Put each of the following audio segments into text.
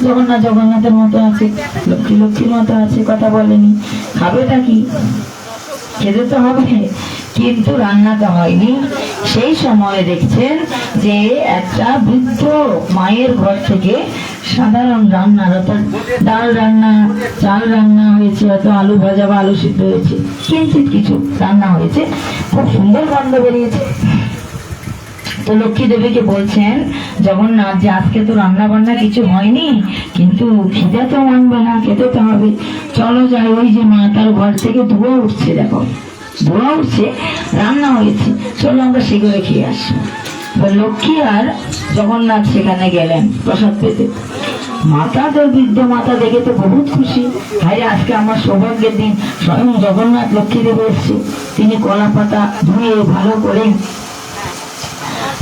জগন্নাথ জগন্নাথের মতো আছে, লক্ষ্মী লক্ষ্মীর মতো আছে, কথা বলেনি। খাবেটা কি? খেতে তো হবে, কিন্তু রান্নাটা হয়নি। সেই সময় দেখছেন যে একটা বৃদ্ধ মায়ের ঘর থেকে সাধারণ রান্না, অর্থাৎ ডাল রান্না, চাল রান্না হয়েছে, হয়তো আলু ভাজা বা আলু সিদ্ধ হয়েছে, কিঞ্চিত কিছু রান্না হয়েছে, খুব সুন্দর গন্ধ বেরিয়েছে। তো লক্ষ্মী দেবীকে বলছেন জগন্নাথ যে আজকে তো রান্না বান্না কিছু হয়নি, কিন্তু খিদে তো মানবে না, খেতে তো হবে, চলো যাই। ওই যে মা তার ঘর থেকে ধোঁয়া উঠছে, দেখো ধোঁয়া উঠছে, রান্না হয়েছে, চলো আমরা সেগুলো খেয়ে আসি। লক্ষ্মী আর জগন্নাথ সেখানে গেলেন প্রসাদ পেতে। মাতা তো বৃদ্ধ মাতা দেখে তো বহুত খুশি, ভাই আজকে আমার সৌভাগ্যের দিন, স্বয়ং জগন্নাথ লক্ষ্মী দেব এসছে। তিনি কলা পাতা ধুয়ে ভালো করে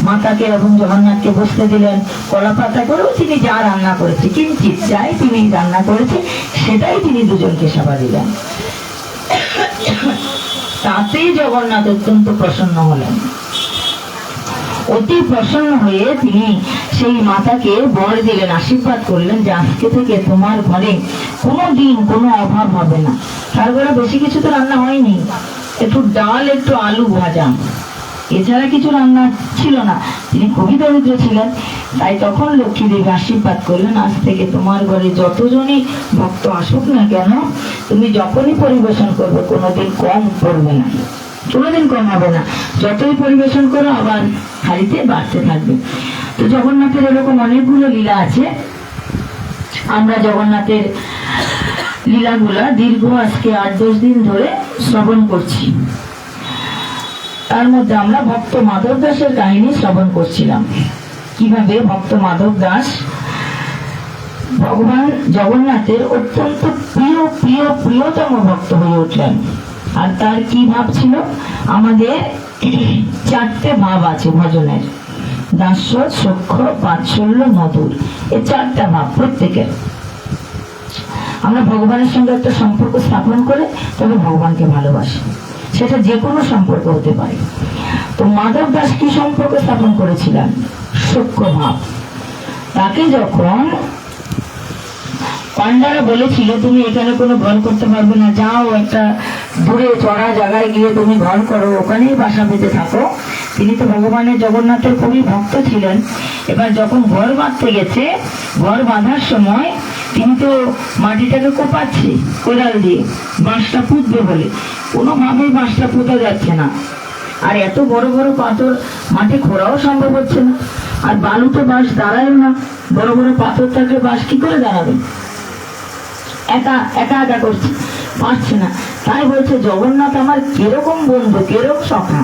মাতাকে এবং জগন্নাথকে বসতে দিলেন। কলা পাতা করেও তিনি যা রান্না করেছে, কিঞ্চিত যাই তিনি রান্না করেছে, সেটাই তিনি দুজনকে সেবা দিলেন। তাতেই জগন্নাথ অত্যন্ত প্রসন্ন হলেন। অতি প্রসন্ন হয়ে তিনি সেই মাতাকে বর দিলেন, আশীর্বাদ করলেন যে আজকে থেকে তোমার ঘরে কোনো দিন কোনো অভাব হবে না। তার ঘরে বেশি কিছু তো রান্না হয়নি, একটু ডাল, একটু আলু ভাজা, এছাড়া কিছু রান্না ছিল না। তিনি খুবই দরিদ্র ছিলেন। তাই তখন লক্ষ্মী দেবী আশীর্বাদ করলেন, আজ থেকে তোমার ঘরে যতজনই ভক্ত আসুক না কেন, তুমি যখনই পরিবেশন করবে কোনোদিন কম পড়বে না, কোনোদিন কম হবে না, যতই পরিবেশন করো আবার হাড়িতে বাড়তে থাকবে। তো জগন্নাথের এরকম অনেকগুলো লীলা আছে। আমরা জগন্নাথের লীলাগুলা দীর্ঘ আজকে 8-10 দিন ধরে শ্রবণ করছি। তার মধ্যে আমরা ভক্ত মাধব দাসের কাহিনী শ্রবণ করছিলাম, কিভাবে ভক্ত মাধব দাস ভগবান জগন্নাথের অত্যন্ত প্রিয় প্রিয় প্রিয়তম ভক্ত হয়ে উঠলেন। আর তার কি ভাব ছিল? আমাদের 4টে ভাব আছে ভজনের, দাস্য, সখ্য, বাৎসল্য, মধুর, এই 4টা ভাব প্রত্যেকের। আমরা ভগবানের সঙ্গে একটা সম্পর্ক স্থাপন করে তবে ভগবানকে ভালোবাসি, সেটা যে কোনো সম্পর্ক হতে পারে। তো মাধব দাস কি সম্পর্ক স্থাপন করেছিলেন? সখ্য ভাব। তাকে যখন পান্ডারা বলেছিল তুমি এখানে কোনো ঘর করতে পারবে না, যাও একটা দূরে চড়া জায়গায় গিয়ে তুমি ঘর করো, ওখানেই বাসা বেঁধে থাকো। তিনি তো ভগবানের জগন্নাথের খুবই ভক্ত ছিলেন। এবার যখন ঘর বাঁধতে গেছে, ঘর বাঁধার সময় তিনি তো মাটিটাকে কোপাচ্ছে কোদাল দিয়ে, বাঁশটা পুঁতবে বলে, কোনোভাবেই বাঁশটা পুঁতা যাচ্ছে না। আর এত বড় বড় পাথর মাটি খোঁড়াও সম্ভব হচ্ছে না, আর বালুতে বাঁশ দাঁড়ায় না, বড় বড় পাথর থাকলে বাঁশ কি করে দাঁড়াবে? একা একা একা করছে, পারছে না। তাই বলছে জগন্নাথ আমার কিরকম বন্ধু, কিরকম সখা,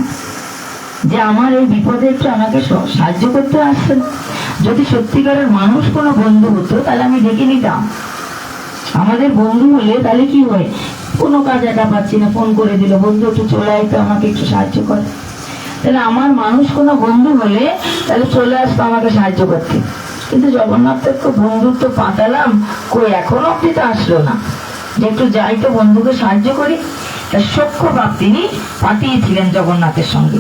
যে আমার এই বিপদে একটু আমাকে সাহায্য করতে আসছেন। যদি সত্যিকারের মানুষ কোনো বন্ধু হতো তাহলে আমি ডেকে নিতাম। আমাদের বন্ধু হলে তাহলে কি হয়, কোনো কাজ একা পাচ্ছি না, ফোন করে দিল বন্ধু একটু চলে আয় তো, আমাকে একটু সাহায্য কর। তাহলে আমার মানুষ কোনো বন্ধু হলে তাহলে চলে আসতো আমাকে সাহায্য করতে। কিন্তু জগন্নাথের তো বন্ধুত্ব পাতালাম, কই এখনো অব্দি তো আসলো না যে একটু যাই তো বন্ধুকে সাহায্য করি। তার সখ্য ভাব তিনি পাঠিয়েছিলেন জগন্নাথের সঙ্গে।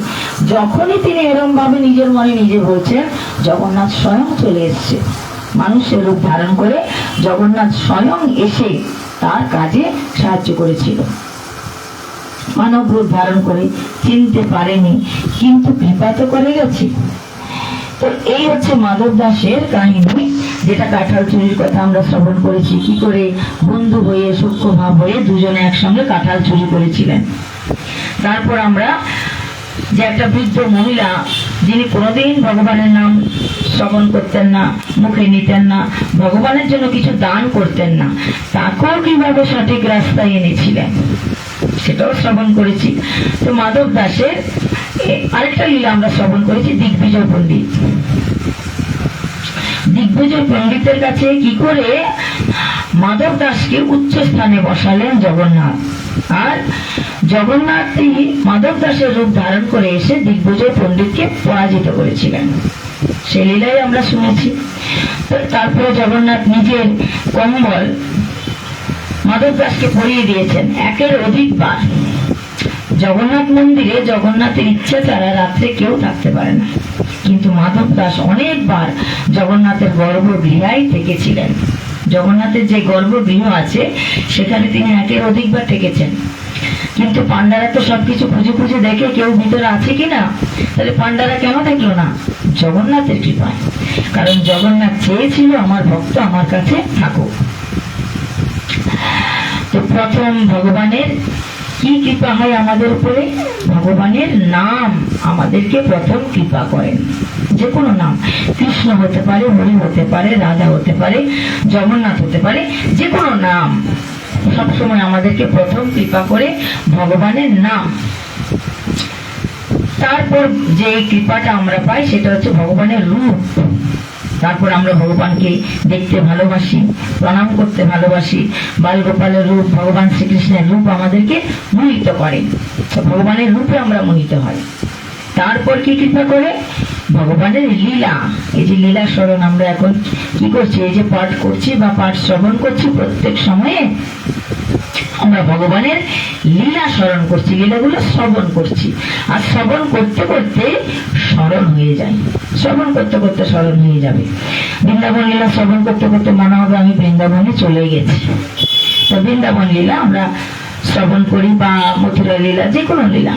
যখনই তিনি এরম ভাবে নিজের মনে নিজে বলছেন, জগন্নাথ স্বয়ং চলে এসছে, মানুষের রূপ ধারণ করে জগন্নাথ স্বয়ং এসে তার কাজে সাহায্য করেছিল। মানব রূপ ধারণ করে, চিনতে পারেনি কিন্তু কৃপা তো করে গেছে। তো এই হচ্ছে মাধব দাসের কাহিনী, যেটা কাঁঠাল চুরির কথা আমরা শ্রবণ করেছি, কি করে বন্ধু হয়ে সখ্য ভাব হয়ে দুজনে একসঙ্গে কাঁঠাল চুরি করেছিলেন। তারপর আমরা যে একটা বৃদ্ধ মহিলা, যিনি কোনোদিন ভগবানের নাম শ্রবণ করতেন না, মুখে নিতেন না, ভগবানের জন্য কিছু দান করতেন না, তাকেও কিভাবে সঠিক রাস্তায় এনেছিলেন সেটাও শ্রবণ করেছি। তো মাধব দাসের আরেকটা লীলা আমরা শ্রবণ করেছি, দিগ্বিজয় পণ্ডিত। দিগ্বিজয় পণ্ডিতের কাছে কি করে মাধব দাসকে উচ্চ স্থানে বসালেন জগন্নাথ, আর জগন্নাথ মাধব দাসের রূপ ধারণ করে এসে দিগ্বিজয় পণ্ডিতকে পরাজিত করেছিলেন, সে লীলাই আমরা শুনেছি। তারপরে জগন্নাথ নিজের কম্বল মাধব দাসকে পরিয়ে দিয়েছেন একের অধিকবার। জগন্নাথ মন্দিরে জগন্নাথের ইচ্ছা ছাড়া রাত্রে কেউ থাকতে পারে না, কিন্তু মাধব দাস অনেকবার জগন্নাথের গর্ভগৃহায় থেকেছিলেন। জগন্নাথের যে গর্ভগৃহ আছে সেখানে তিনি একের অধিকবার থেকেছেন, কিন্তু পান্ডারা তো সবকিছু খুঁজে খুঁজে দেখে কেউ ভিতরে আছে কিনা। তাহলে পান্ডারা কেন দেখলো না? জগন্নাথের কৃপায়। কারণ জগন্নাথ চেয়েছিল আমার ভক্ত আমার কাছে থাকুক। তো প্রথম ভগবানের কি কৃপা হয় আমাদের উপরে? ভগবানের নাম আমাদেরকে প্রথম কৃপা করেন। যে কোনো নাম, কৃষ্ণ হতে পারে, হরি হতে পারে, রাধা হতে পারে, জগন্নাথ হতে পারে, যে কোনো নাম সবসময় আমাদেরকে প্রথম কৃপা করে ভগবানের নাম। তারপর যে কৃপাটা আমরা পাই সেটা হচ্ছে ভগবানের রূপ। তারপর আমরা ভগবানকে দেখতে ভালোবাসি, প্রণাম করতে ভালোবাসি। বাল গোপালের রূপ, ভগবান শ্রীকৃষ্ণের রূপ আমাদেরকে মোহিত করে। ভগবানের রূপে আমরা মোহিত হই। তারপর কি কৃপা করে? ভগবানের লীলা। এই যে লীলা স্মরণ আমরা এখন কি করছি, এই যে পাঠ করছি বা পাঠ শ্রবণ করছি, প্রত্যেক সময়ে আমরা ভগবানের লীলা স্মরণ করছি, লীলাগুলো শ্রবণ করছি। আর শ্রবণ করতে করতে স্মরণ হয়ে যায়, শ্রবণ করতে করতে স্মরণ হয়ে যাবে। বৃন্দাবন লীলা শ্রবণ করতে করতে মনে হবে আমি বৃন্দাবনে চলে গেছি। তো বৃন্দাবন লীলা আমরা শ্রবণ করি, বা মথুরা লীলা, যে কোনো লীলা।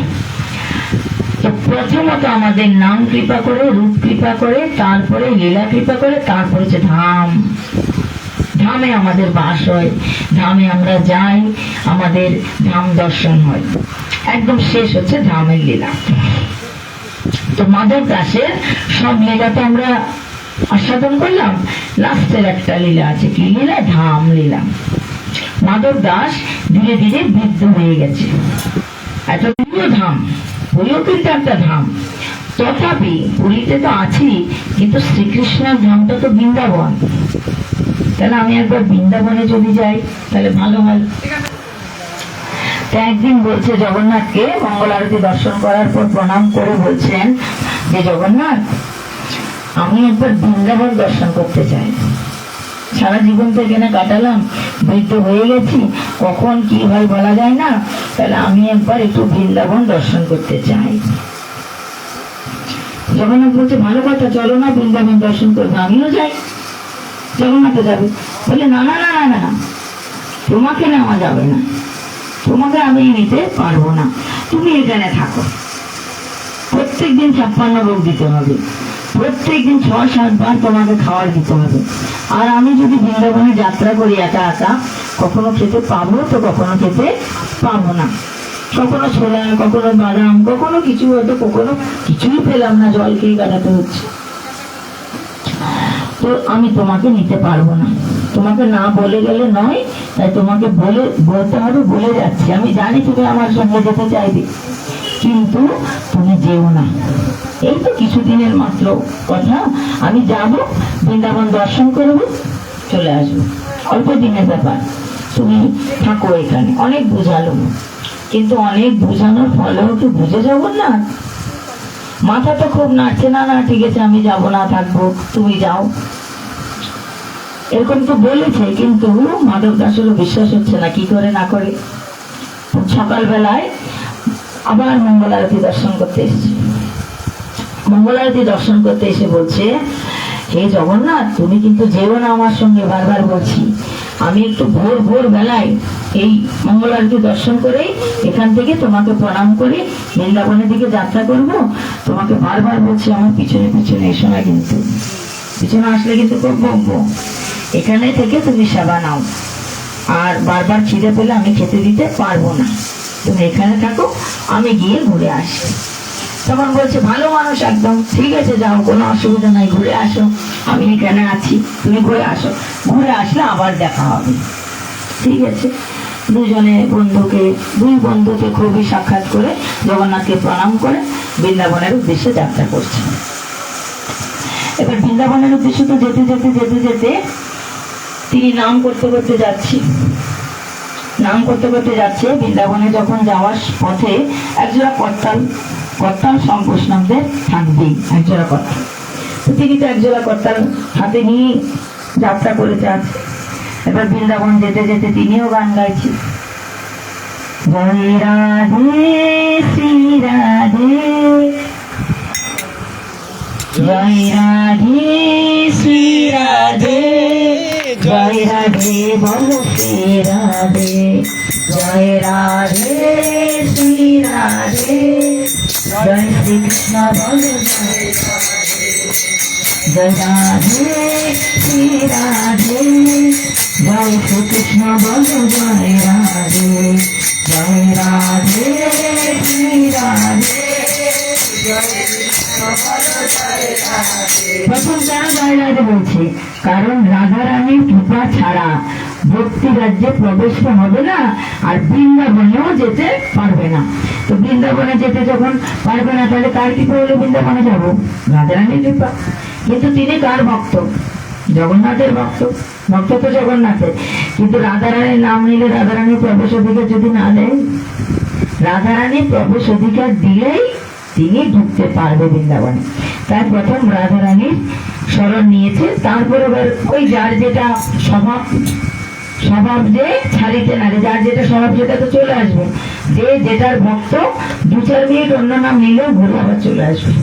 তো প্রথমত আমাদের নাম কৃপা করে, রূপ কৃপা করে, তারপরে লীলা কৃপা করে, তারপরে হচ্ছে ধাম। ধামে আমাদের বাস হয়, ধামে আমরা যাই, আমাদের ধাম দর্শন হয়। একদম শেষ হচ্ছে ধামের লীলা। তো মাধব দাসের সব লীলা তো আমরা আস্বাদন করলাম। লাস্টের একটা লীলা আছে, কি লীলা? ধাম লীলা। মাধব দাস ধীরে ধীরে বৃদ্ধ হয়ে গেছে। একটা প্রিয় ধাম, পুরীও কিন্তু একটা ধাম। তথাপি পুরীতে তো আছি, কিন্তু শ্রীকৃষ্ণের ধামটা তো বৃন্দাবন। তাহলে আমি একবার বৃন্দাবনে যদি যাই তাহলে ভালো হয়। একদিন বলছে জগন্নাথকে, মঙ্গল আরতি দর্শন করার পর প্রণাম করে বলছেন যে জগন্নাথ, আমি একবার বৃন্দাবন দর্শন করতে চাই। সারা জীবন তো এখানে কাটালাম, বৃদ্ধ হয়ে গেছি, কখন কি হয় বলা যায় না, তাহলে আমি একবার একটু বৃন্দাবন দর্শন করতে চাই। জগন্নাথ বলছে ভালো কথা, চলো না বৃন্দাবন দর্শন করবো, আমিও যাই। জগন্নাথ যাবে, বলে না না না না না, তোমাকে নেওয়া যাবে না, তোমাকে আমি নিতে পারবো না, তুমি এখানে থাকো। প্রত্যেকদিন 56 ভোগ দিতে হবে, প্রত্যেকদিন 6-7 বার তোমাকে খাবার দিতে হবে। আর আমি যদি বৃন্দাবনে যাত্রা করি একা একা, কখনো খেতে পাবো তো কখনো খেতে পাবো না। কখনো ছোলা, কখনো বাদাম, কখনো কিছু, হয়তো কখনো কিছুই পেলাম না, জল খেয়ে কাটাতে হচ্ছে। তো আমি তোমাকে নিতে পারবো না, তোমাকে না বলে গেলে নয়, তাই তোমাকে বলতে হবে, বলে যাচ্ছি। আমি জানি তুমি আমার সঙ্গে যেতে চাইবে, কিন্তু তুমি যেও না। এই তো কিছুদিনের মাত্র কথা, আমি যাব, বৃন্দাবন দর্শন করব, চলে আসবো, অল্প দিনের ব্যাপার, তুমি থাকো এখানে। অনেক বুঝালো, কিন্তু অনেক বুঝানোর ফলেও কি বুঝে যাবো না? মাথা তো খুব নাড়ছে, না না ঠিক আছে আমি যাব না, থাকবো, তুমি যাও, এরকম তো বলেছে। কিন্তু মাধব দাসেরও বিশ্বাস হচ্ছে না, কি করে না করে। সকালবেলায় আবার মঙ্গল আরতি দর্শন করতে এসেছে। মঙ্গল আরতি দর্শন করতে এসে বলছে, হে জগন্নাথ, তুমি কিন্তু যেও না আমার সঙ্গে, বারবার বলছি। আমি একটু ভোর ভোর বেলায় এই মঙ্গল আরতি দর্শন করেই এখান থেকে তোমাকে প্রণাম করে বৃন্দাবনের দিকে যাত্রা করব। তোমাকে বারবার বলছি আমার পিছনে পিছনে এসো না, কিন্তু পিছনে আসলে কিন্তু খুব বকবো। এখানে থেকে তুমি সেবা নাও, আর বারবার খিদে পেলে আমি খেতে দিতে পারবো না, তুমি এখানে থাকো, আমি গিয়ে ঘুরে আসি। তখন বলছে ভালো মানুষ একদম, ঠিক আছে যাও, কোনো অসুবিধা নাই, ঘুরে আসো, আমি এখানে আছি, তুমি ঘুরে আসো, ঘুরে আসলে আবার দেখা হবে। ঠিক আছে, দুই বন্ধুকে খুবই সাক্ষাৎ করে জগন্নাথকে প্রণাম করে বৃন্দাবনের উদ্দেশ্যে যাত্রা করছে। এবার বৃন্দাবনের উদ্দেশ্যে তো যেতে যেতে যেতে যেতে তিনি নাম করতে করতে যাচ্ছে। বৃন্দাবনে যখন যাওয়ার পথে একজোড়া করতাল সংকোষণদের থাকবেই, একজোড়া করতাল। তো তিনি তো একজোড়া করতাল হাতে নিয়ে যাত্রা করে যাচ্ছে। এবার বৃন্দাবন যেতে যেতে তিনিও গান গাইছে, জয় রাধে শ্রী রাধে, জয় রাধে শ্রী রাধে, জয় রাধে বলো শ্রী রাধে, জয় রাধে শ্রী রাধে, জয় শ্রীকৃষ্ণ বলো জয় রাধে শ্রী রাধে, জয় শ্রীকৃষ্ণ বলো জয় রাধে, জয় রাধে শ্রী রাধে। প্রথম কেন জয় রাধে বলছে? কারণ রাধারানীর কৃপা ছাড়া ভক্তি রাজ্যে প্রবেশ তো হবে না, আর বৃন্দাবনেও যেতে পারবে না। তো বৃন্দাবনে যেতে যখন পারবে না, তাহলে কার কৃপা হলে বৃন্দাবনে যাবো? রাধারানীর কৃপা। কিন্তু তিনি কার ভক্ত? জগন্নাথের ভক্ত। ভক্ত তো জগন্নাথের, কিন্তু রাধারানীর নাম নিলে রাধারানীর প্রবেশ অধিকার যদি না দেয়, রাধারানীর প্রবেশ অধিকার দিলেই তিনি ঢুকতে পারবে বৃন্দাবনে। তাই প্রথম রাধারানীর স্মরণ নিয়েছে, তারপরে ওই যার যেটা স্বভাব যে ছাড়িতে না, যার যেটা স্বভাব যেটা তো চলে আসবে। যে যেটার ভক্ত 2-4 মিনিট অন্য নাম নিলেও ঘুরে আবার চলে আসবে।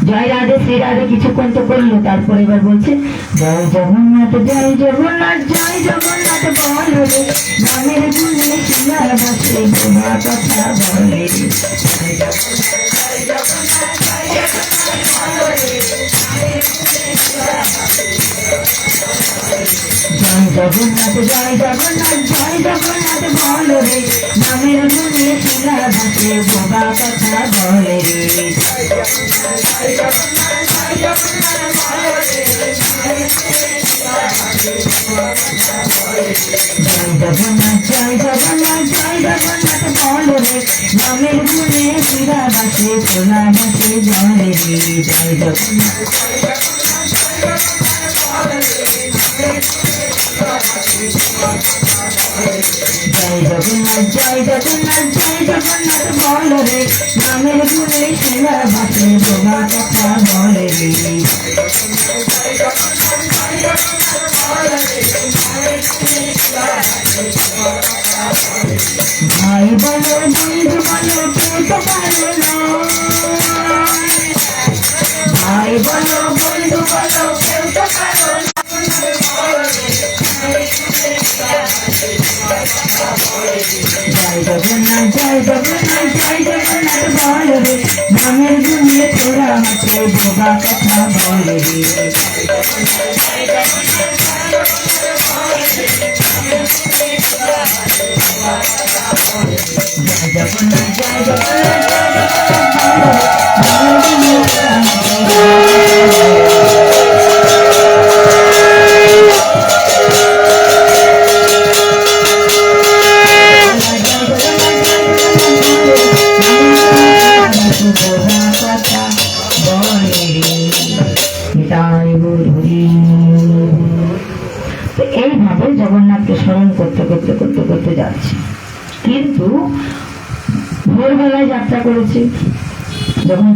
জয় রাধে শ্রী রাধে কিছুক্ষণ তো করলো, তারপরে এবার বলছে জয় জগন্নাথ জয় জগন্নাথ জয় জগন্নাথ বলো রে, নামের গুণে শিলার বাসে গোমা কথা বলে রে, জয় জগন্নাথ জয় জগন্নাথ জয় জগন্নাথ বলো রে, নামের গুণে শিলার বাসে গোমা কথা বলে রে, জয় জগন্নাথ জয় জগন্নাথ বলো রে, নামের গুণে শিলা বাসে খোলা বাসে জলে রে, জয় জগন্নাথ জয় জগন্নাথ জয় জগন্নাথ জয় জগন্নাথ বলো রে, নামের গুণে শিলা বাসে গোমা কথা বলে রে, ভাই বলো বন্ধু বলো কেউ তো পারো না, ভাই বলো বন্ধু বলো কেউ তো পারো না, জয় জগন্নাথ জয় জগন্নাথ জয় জগন্নাথ বলো রে, নামের গুণে খোলা হাতে বোবা কথা বলে রে, জয় জগন্নাথ জয় এইভাবে জগন্নাথকে স্মরণ করতে করতে করতে করতে যাচ্ছে। কিন্তু ভোরবেলায় যাত্রা করেছে, যখন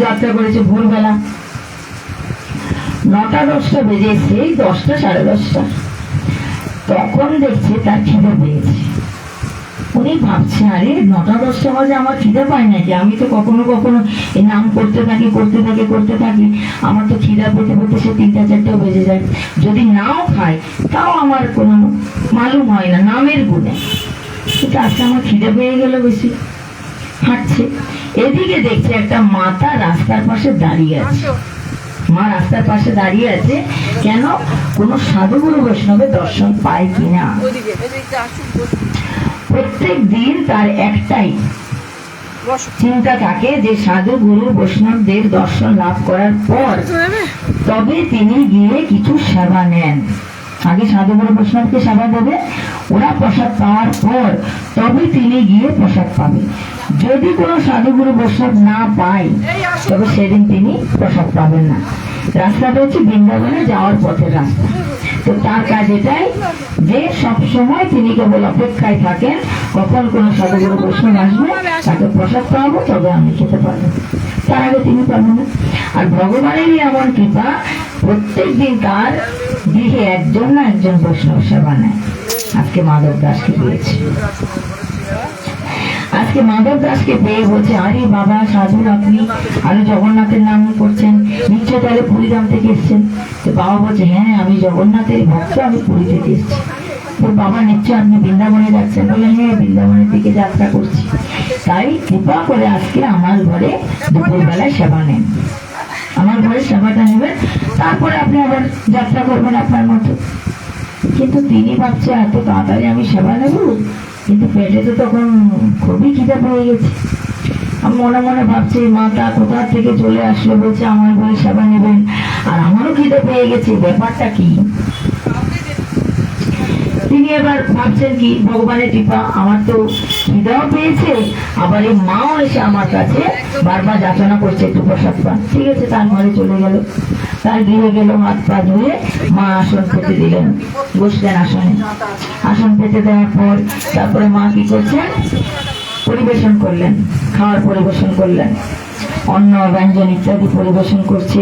যাত্রা করেছে ভোরবেলা 9টা-10টা বেজে, সেই 10টা সাড়ে 10টা, তখন দেখছে তার খিদে পেয়েছে। উনি ভাবছে আরে 9টা-10টা বাজে আমার খিদে পায় নাকি, আমি তো কখনো কখনো এই নাম করতে থাকি আমার তো খিদা পেতে পেতে সে 3টা-4টাও বেজে যায়, যদি নাও খাই তাও আমার কোনো মালুম হয় না নামের গুণে, কিন্তু আজকে আমার খিদে পেয়ে গেল বেশি। হাঁটছে, এদিকে দেখছে একটা মাতা রাস্তার পাশে দাঁড়িয়ে আছে। মা রাস্তার পাশে দাঁড়িয়ে আছে কেন? কোনো সাধুগুরু বৈষ্ণবের দর্শন পায় কিনা। প্রত্যেক দিন তার একটাই চিন্তা থাকে যে সাধু গুরু বৈষ্ণবদের দর্শন লাভ করার পর তবে তিনি গিয়ে কিছু সেবা নেন। আগে সাধু গুরু বৈষ্ণবকে সেবা দেবে, ওরা প্রসাদ পাওয়ার পর তবে তিনি গিয়ে প্রসাদ পাবে। যদি কোনো সাধু গুরু বৈষ্ণব না পায় তবে সেদিন তিনি প্রসাদ পাবেন না। রাস্তাটা হচ্ছে বৃন্দাবনে যাওয়ার পথের রাস্তা। তো তার কাজ এটাই যে সব সময় তিনি কেবল অপেক্ষায় থাকেন কখন কোন সাধুগুরু বৈষ্ণব আসবে, তাকে প্রসাদ পাবো তবে আমি খেতে পারবো, তার আগে তিনি পাবেন না। আর ভগবানেরই এমন কৃপা, প্রত্যেক দিন তার গৃহে একজন না একজন বৈষ্ণব সেবা নেয়। আজকে মাধব দাসকে দিয়েছে। আজকে আজকে মাধব দাসকে পেয়ে বলছে, আরে বাবা সাধু আপনি, আরে জগন্নাথের নাম করছেন, নিশ্চয় তাহলে পুরীধাম থেকে এসছেন। তো বাবা বলছে, হ্যাঁ আমি জগন্নাথের ভক্ত, আমি পুরী থেকে এসছি। তো বাবা নিশ্চয় আপনি বৃন্দাবনে যাচ্ছেন? বলে, হ্যাঁ বৃন্দাবনের দিকে যাত্রা করছি। তাই কৃপা করে আজকে আমার ঘরে দুপুরবেলায় সেবা নেন, আমার ঘরে সেবাটা নেবেন, তারপরে আপনি আবার যাত্রা করবেন আপনার মতো। কিন্তু তিনি ভাবছে এত তাড়াতাড়ি আমি সেবা নেব, কিন্তু পেটে তো তখন খুবই খিদে পেয়ে গেছে। আমি মনে মনে ভাবছি মাতা কোথা থেকে চলে আসলো, বলছে আমার ঘরে সেবা নেবেন, আর আমারও খিদে পেয়ে গেছে, ব্যাপারটা কি? তিনি এবার ভাবছেন কি, ভগবানের কৃপা, আমার তো খিদাও পেয়েছে, আবার এই মাও এসে আমার কাছে বারবার যাচনা করছে একটু প্রসাদ পান। ঠিক আছে, তার ঘরে চলে গেল, তার গৃহে গেল, হাত পা ধুয়ে মা আসন পেতে দিলেন, বসলেন আসনে। আসন পেতে দেওয়ার পর তারপরে মা কি করছেন, পরিবেশন করলেন, খাওয়ার পরিবেশন করলেন, অন্ন ব্যঞ্জন ইত্যাদি পরিবেশন করছে।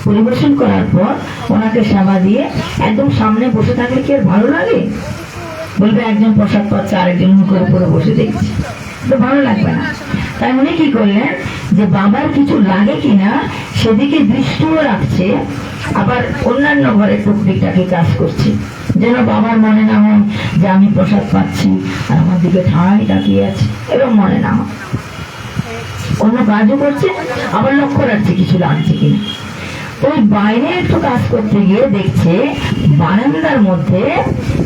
পরিবেশন করার পর ওনাকে সেবা দিয়ে একদম সামনে বসে থাকলে কি আর ভালো লাগে? বলবে একজন প্রসাদ পাচ্ছে, আরেকজন মুখের উপরে বসে দেখছে, তো ভালো লাগবে না। তাই উনি কি করলেন, যে বাবার কিছু লাগে কিনা সেদিকে দৃষ্টিও রাখছে, আবার অন্যান্য ঘরে টুকটিকটাকে কাজ করছে, যেন বাবার মনে না হয় যে আমি প্রসাদ পাচ্ছি আর আমার দিকে ঠাঁই তাকিয়ে আছে, এরকম মনে না হয়। অন্য কাজও করছে, আবার লক্ষ্য রাখছে কিছু লাগছে কিনা। ওই বাইরে একটু কাজ করতে গিয়ে দেখছে বারান্দার মধ্যে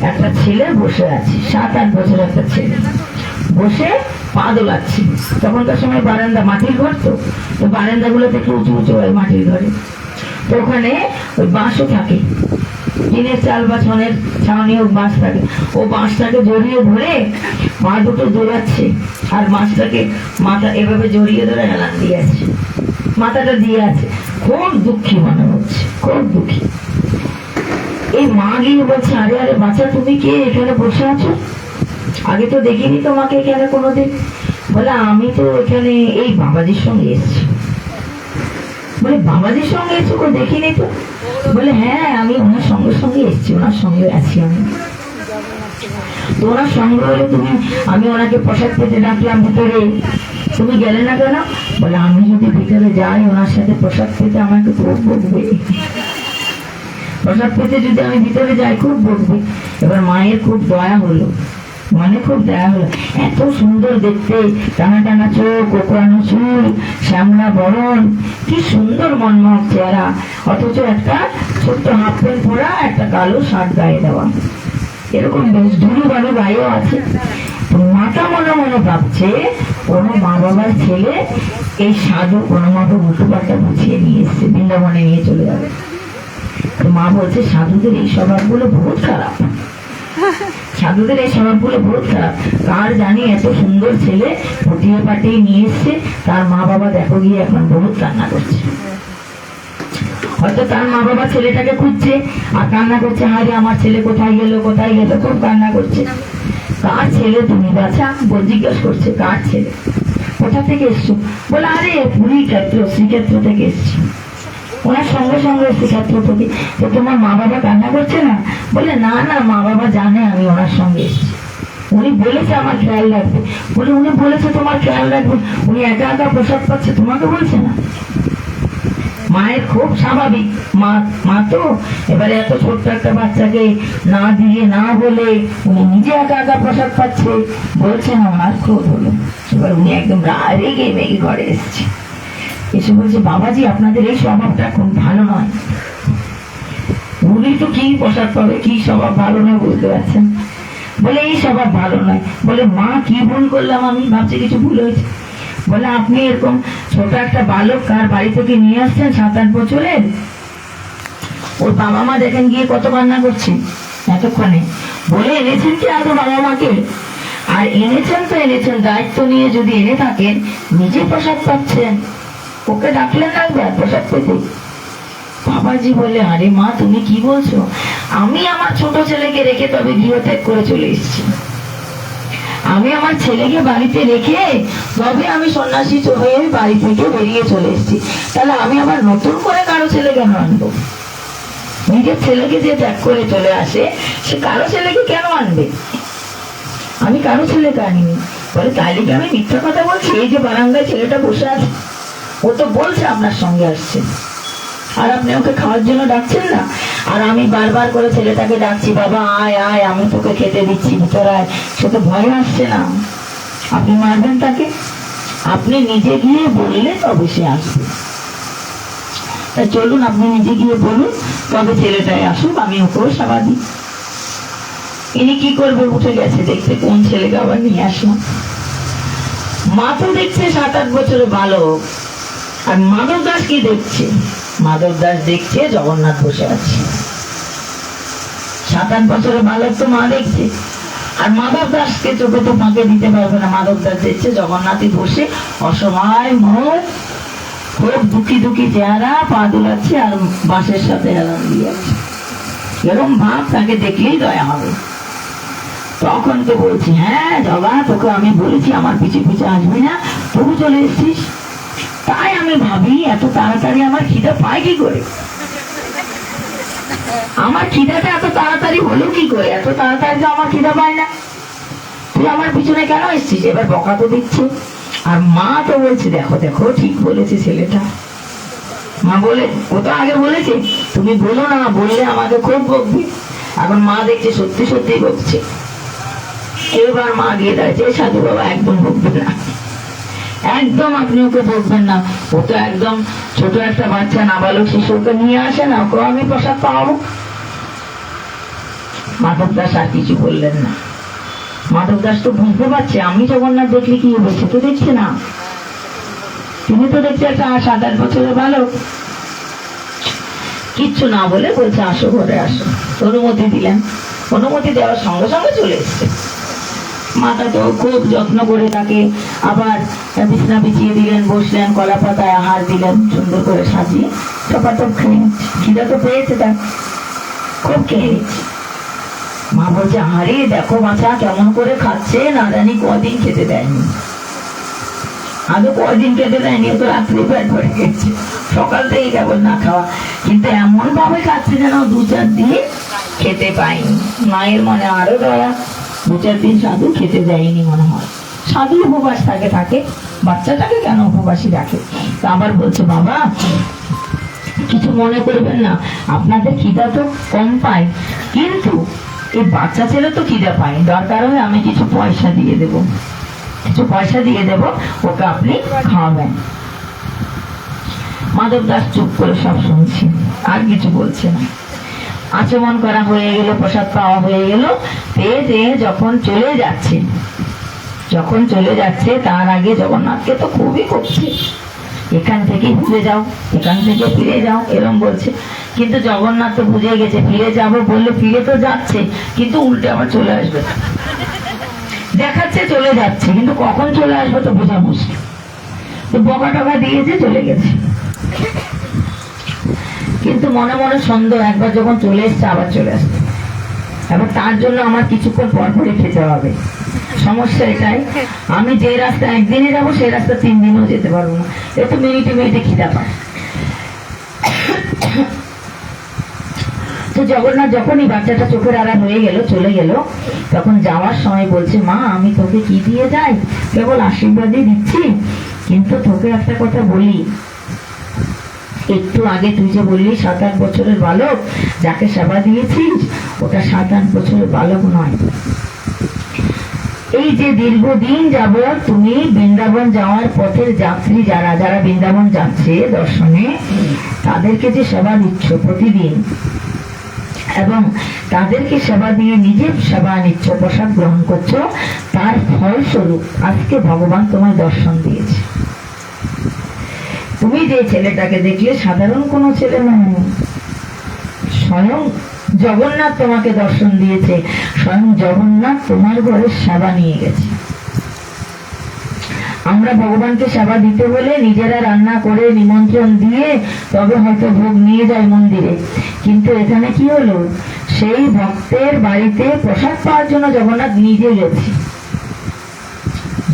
একটা ছেলে বসে আছে, 7-8 বছর একটা ছেলে বসে পা দোলাচ্ছে। তখনকার সময় বারান্দা মাটির ঘর, তো বারান্দা গুলোতে একটু উঁচু উঁচু হয় মাটির ঘরে, তো ওখানে ওই বাঁশও থাকে, টিনের চাল বা ছনের ছাউনি ও বাঁশ থাকে, ও বাঁশটাকে জড়িয়ে ধরে পা দুটো দোলাচ্ছে, আর বাঁশটাকে মাথা এভাবে জড়িয়ে ধরে হেলান দিয়ে আছে, মাথাটা দিয়ে আছে, খুব দুঃখী মনে হচ্ছে, খুব দুঃখী। এই মা গিয়ে বলছে, আরে আরে বাচ্চা তুমি কে, এখানে বসে আছো? আগে তো দেখিনি তোমাকে এখানে কোনোদিন। বলে, আমি তো এখানে এই বাবাজির সঙ্গে এসেছি। বলে, বাবাজির সঙ্গে এসছো? দেখিনি তো। বলে, হ্যাঁ আমি ওনার সঙ্গে সঙ্গে এসেছি, ওনার সঙ্গে আছি আমি। তো ওনার সঙ্গে হলে তুমি, আমি ওনাকে প্রসাদ পেতে ডাকলাম ভিতরে, তুমি গেলে না কেন? বলে, আমি যদি ভিতরে যাই ওনার সাথে প্রসাদ পেতে আমাকে খুব বকবে, প্রসাদ পেতে যদি আমি ভিতরে যাই খুব বকবে। এবার মায়ের খুব দয়া হলো, মানে খুব দয়া হলো, এত সুন্দর দেখতে, টানা টানা চোখ, কোকড়ানো চুল, শ্যামলা বরণ, কি সুন্দর মনমোহক চেহারা, অথচ একটা ছোট্ট হাফ প্যান্ট পরা, একটা কালো শার্ট গায়ে দেওয়া, এরকম বেশ ধুলো বালু গায়েও আছে। মাতা মনে মনে ভাবছে, কোনো মা বাবার ছেলে এই সাধু কোনো মতো উল্টোপাল্টা বুঝিয়ে নিয়ে এসছে, বৃন্দাবনে নিয়ে চলে যাবে। তো মা বলছে, সাধুদের এই স্বভাবগুলো বহুত খারাপ, সাধুদের এই স্বভাবগুলো বহুত খারাপ। কার জানি এত সুন্দর ছেলে ফুটিয়ে পাটিয়ে নিয়ে এসছে, তার মা বাবা দেখো গিয়ে এখন বহুত কান্না করছে। হয়তো তার মা বাবা ছেলেটাকে খুঁজছে আর কান্না করছে, হায় আমার ছেলে কোথায় গেল, কোথায় গেল, খুব কান্না করছে। কার ছেলে তুমি? বাচ্চা জিজ্ঞেস করছে, কার ছেলে, কোথা থেকে এসছো? বলে, আরে পুরী ক্ষেত্র, শ্রীক্ষেত্র থেকে এসছি। ওনার সঙ্গে সঙ্গে শ্রীক্ষেত্র থেকে। তো তোমার মা বাবা কান্না করছে না? বলে, না না, মা বাবা জানে আমি ওনার সঙ্গে এসছি, উনি বলেছে আমার খেয়াল রাখবে। বলে, উনি বলেছে তোমার খেয়াল রাখবে, উনি একা একা প্রসাদ পাচ্ছে, তোমাকে বলছে না? মায়ের খুব স্বাভাবিক, মা তো এবারে এত ছোট্ট একটা বাচ্চাকে না দিয়ে না বলে উনি নিজে একা একা প্রসাদ পাচ্ছে, বলছে না, ওনার ক্রোধ হলো। এবার উনি একদম রেগে মেগে ঘরে এসছে, এসে বলছে, বাবাজি আপনাদের এই স্বভাবটা খুব ভালো নয়। উনি তো কি প্রসাদ পাবে, কি স্বভাব ভালো নয় বুঝতে পারছেন? বলে, এই স্বভাব ভালো নয়। বলে, মা কি ভুল করলাম আমি? ভাবছি কিছু ভুল হয়েছে। বলে, আপনি এরকম ছোট একটা বালক কার বাড়ি থেকে নিয়ে আসছেন 7-8 বছরের, ওর বাবা মা দেখেন গিয়ে কত কান্না করছে এতক্ষণে। বলে, এনেছেন কি আগে বাবা মাকে? আর এনেছেন তো এনেছেন, দায়িত্ব নিয়ে যদি এনে থাকেন, নিজে প্রসাদ পাচ্ছেন, ওকে ডাকলেন না একবার প্রসাদ পেতে? বাবাজি বলে, আরে মা তুমি কি বলছো? আমি আমার ছোট ছেলেকে রেখে তবে গৃহত্যাগ করে চলে এসেছি, আমি আমার ছেলেকে বাড়িতে রেখে তবে আমি সন্ন্যাসী হয়ে বাড়ি থেকে বেরিয়ে চলে এসেছি, তাহলে আমি আবার নতুন করে কারো ছেলে কেন আনবো? নিজের ছেলেকে যে ত্যাগ করে চলে আসে, সে কারো ছেলেকে কেন আনবে? আমি কারো ছেলেকে আনিনি, বলে তাইলে কি আমি মিথ্যা কথা বলছি? এই যে বারান্দায় ছেলেটা বসে আছে, ও তো বলছে আপনার সঙ্গে আসছে, আর আপনি ওকে খাওয়ার জন্য ডাকছেন না। আর আমি বারবার করে ছেলেটাকে ডাকছি, বাবা আয় আয়, আমি তোকে খেতে দিচ্ছি, ভিতর আয়। সে তো ভয়ে আসছে না। আপনি মারবেন তাকে? আপনি নিজে গিয়ে বললে তবে সে আসবে। তাই চলুন, আপনি নিজে গিয়ে বলুন, তবে ছেলেটাই আসুক, আমি ওকেও সেবা দিই। ইনি কি করবে, উঠে গেছে দেখতে কোন ছেলেকে আবার নিয়ে আসলাম। মা তো দেখছে 7-8 বছরের বালক, আর মাধব দাস কি দেখছে? মাধব দাস দেখছে জগন্নাথ বসে আছে। 7-8 বছরের বালক তো মা দেখছে, আর মাধব দাসকে চোখে তো ফাঁকে দিতে পারবে না। মাধব দাস দেখছে জগন্নাথই বসে অসহায় মুখ, খুব দুঃখী দুঃখী চেহারা, পা দুলাচ্ছে আর বাঁশের সাথে হেলান দিয়ে আছে। এরকম ভাব তাকে দেখলেই দয়া হবে। তখন তো বলছি, হ্যাঁ জগা, তোকে আমি বলেছি আমার পিছু পিছু আসবি না, তবু চলে এসছিস। তাই আমি ভাবি এত তাড়াতাড়ি আমার খিদা পায় কি করে? আমার খিদাটা এত তাড়াতাড়ি হলো কি করে? এত তাড়াতাড়ি তো আমার খিদা পায় না। তুই আমার পিছনে কেন এসছিস? এবার বকা তো দিচ্ছে। আর মা তো বলছে, দেখো দেখো ঠিক বলেছে ছেলেটা। মা বলে, ও তো আগে বলেছে তুমি বলো না, বললে আমাকে খুব বকবে। এখন মা দেখছে সত্যি সত্যি বকছে। এবার মা গিয়ে দাঁড়িয়েছে, সাধু বাবা একদম বকবেন না, একদম আপনি ওকে বকবেন না। ও তো একদম ছোট একটা বাচ্চা, নাবালক শিশুকে নিয়ে আসে না, ওকে আমি প্রসাদ পাওয়াবো। মাধব দাস আর কিছু বললেন না। মাধব দাস তো বুঝতে পারছে আমি জগন্নাথ দেখলে কি হবে, সে তো দেখছে না। তিনি তো দেখছে একটা 7-8 বছরের বালক। কিচ্ছু না বলে বলছে, আসো ঘরে আসো। অনুমতি দিলেন। অনুমতি দেওয়ার সঙ্গে সঙ্গে চলে এসছে। মাতা তো খুব যত্ন করে তাকে আবার বিছনা বিছিয়ে দিলেন, বসলেন, কলা পাতায় আহার দিলেন, সুন্দর করে সাজিয়ে টপাটপ খেয়ে নিচ্ছে। খিদা তো পেয়েছে, তার খুব খেয়ে নিচ্ছে। মা বলছে, আরে দেখো বাচ্চা কেমন করে খাচ্ছে, না জানি কদিন খেতে দেয়নি। আদৌ কদিন খেতে দেয়নি, তো রাত্রে পেট ভরে গেছে, সকাল থেকে কেবল না খাওয়া। কিন্তু এমন ভাবে খাচ্ছে যেন 2-4 দিন খেতে পায়নি। মায়ের মনে আরো দয়া, 2-4 দিন সাধু খেতে দেয়নি মনে হয়। সাধু উপবাস থাকে, বাচ্চাটাকে কেন উপবাসী রাখে? তা আবার বলছে, বাবা কিছু মনে করবেন না, আপনাদের খিদা তো কম পায়, কিন্তু এই বাচ্চা ছেলে তো খিদা পায়, দরকার হলে আমি কিছু পয়সা দিয়ে দেব, ওকে আপনি খাওয়াবেন। মাধব দাস চুপ করে সব শুনছি, আর কিছু বলছে না। আচমন করা হয়ে গেল, প্রসাদ পাওয়া হয়ে গেল। পেয়ে যখন চলে যাচ্ছে তার আগে জগন্নাথকে তো খুবই করছে, এখান থেকে ঘুরে যাও, এখান থেকে ফিরে যাও, এরম বলছে। কিন্তু জগন্নাথ তো বুঝে গেছে, ফিরে যাবো বললে ফিরে তো যাচ্ছে, কিন্তু উল্টে আবার চলে আসবে। দেখাচ্ছে চলে যাচ্ছে, কিন্তু কখন চলে আসবে তো বোঝা মুশকিল। তো বকা টকা দিয়েছে, চলে গেছে। কিন্তু মনে মনে সন্দেহ, একবার যখন চলে এসছে আবার চলে আসছে। এবার তার জন্য আমার কিছুক্ষণ পর পরে খেতে হবে। সমস্যা এটাই, আমি যে রাস্তা একদিনে যাবো সেই রাস্তা 3 দিনও যেতে পারবো না। একটু মিনিটে খিদা পায়। তো জগন্নাথ যখনই বাচ্চাটা চোখের আড়াল হয়ে গেল, চলে গেল, তখন যাওয়ার সময় বলছে, মা আমি তোকে কি দিয়ে যাই, কেবল আশীর্বাদই দিচ্ছি, কিন্তু তোকে একটা কথা বলি, একটু আগে তুই যে বললি 7-8 বছরের বালক যাকে সেবা দিয়েছিস, ওটা 7-8 বছরের বালক নয়। এই যে দীর্ঘদিন যাবৎ তুমি বৃন্দাবন যাওয়ার পথের যাত্রী, যারা বৃন্দাবন যাচ্ছে দর্শনে, তাদেরকে যে সেবা দিচ্ছ প্রতিদিন, এবং তাদেরকে সেবা দিয়ে নিজে সেবা নিচ্ছ, প্রসাদ গ্রহণ করছো, তার ফলস্বরূপ আজকে ভগবান তোমায় দর্শন দিয়েছে। তুমি যে ছেলেটাকে দেখলে সাধারণ কোনো ছেলে নয়, স্বয়ং জগন্নাথ তোমাকে দর্শন দিয়েছে, স্বয়ং জগন্নাথ তোমার ঘরে সেবা নিয়ে গেছে। আমরা ভগবানকে সেবা দিতে বলে নিজেরা রান্না করে নিমন্ত্রণ দিয়ে তবে হয়তো ভোগ নিয়ে যাই মন্দিরে, কিন্তু এখানে কি হলো, সেই ভক্তের বাড়িতে প্রসাদ পাওয়ার জন্য জগন্নাথ নিজে গেছে।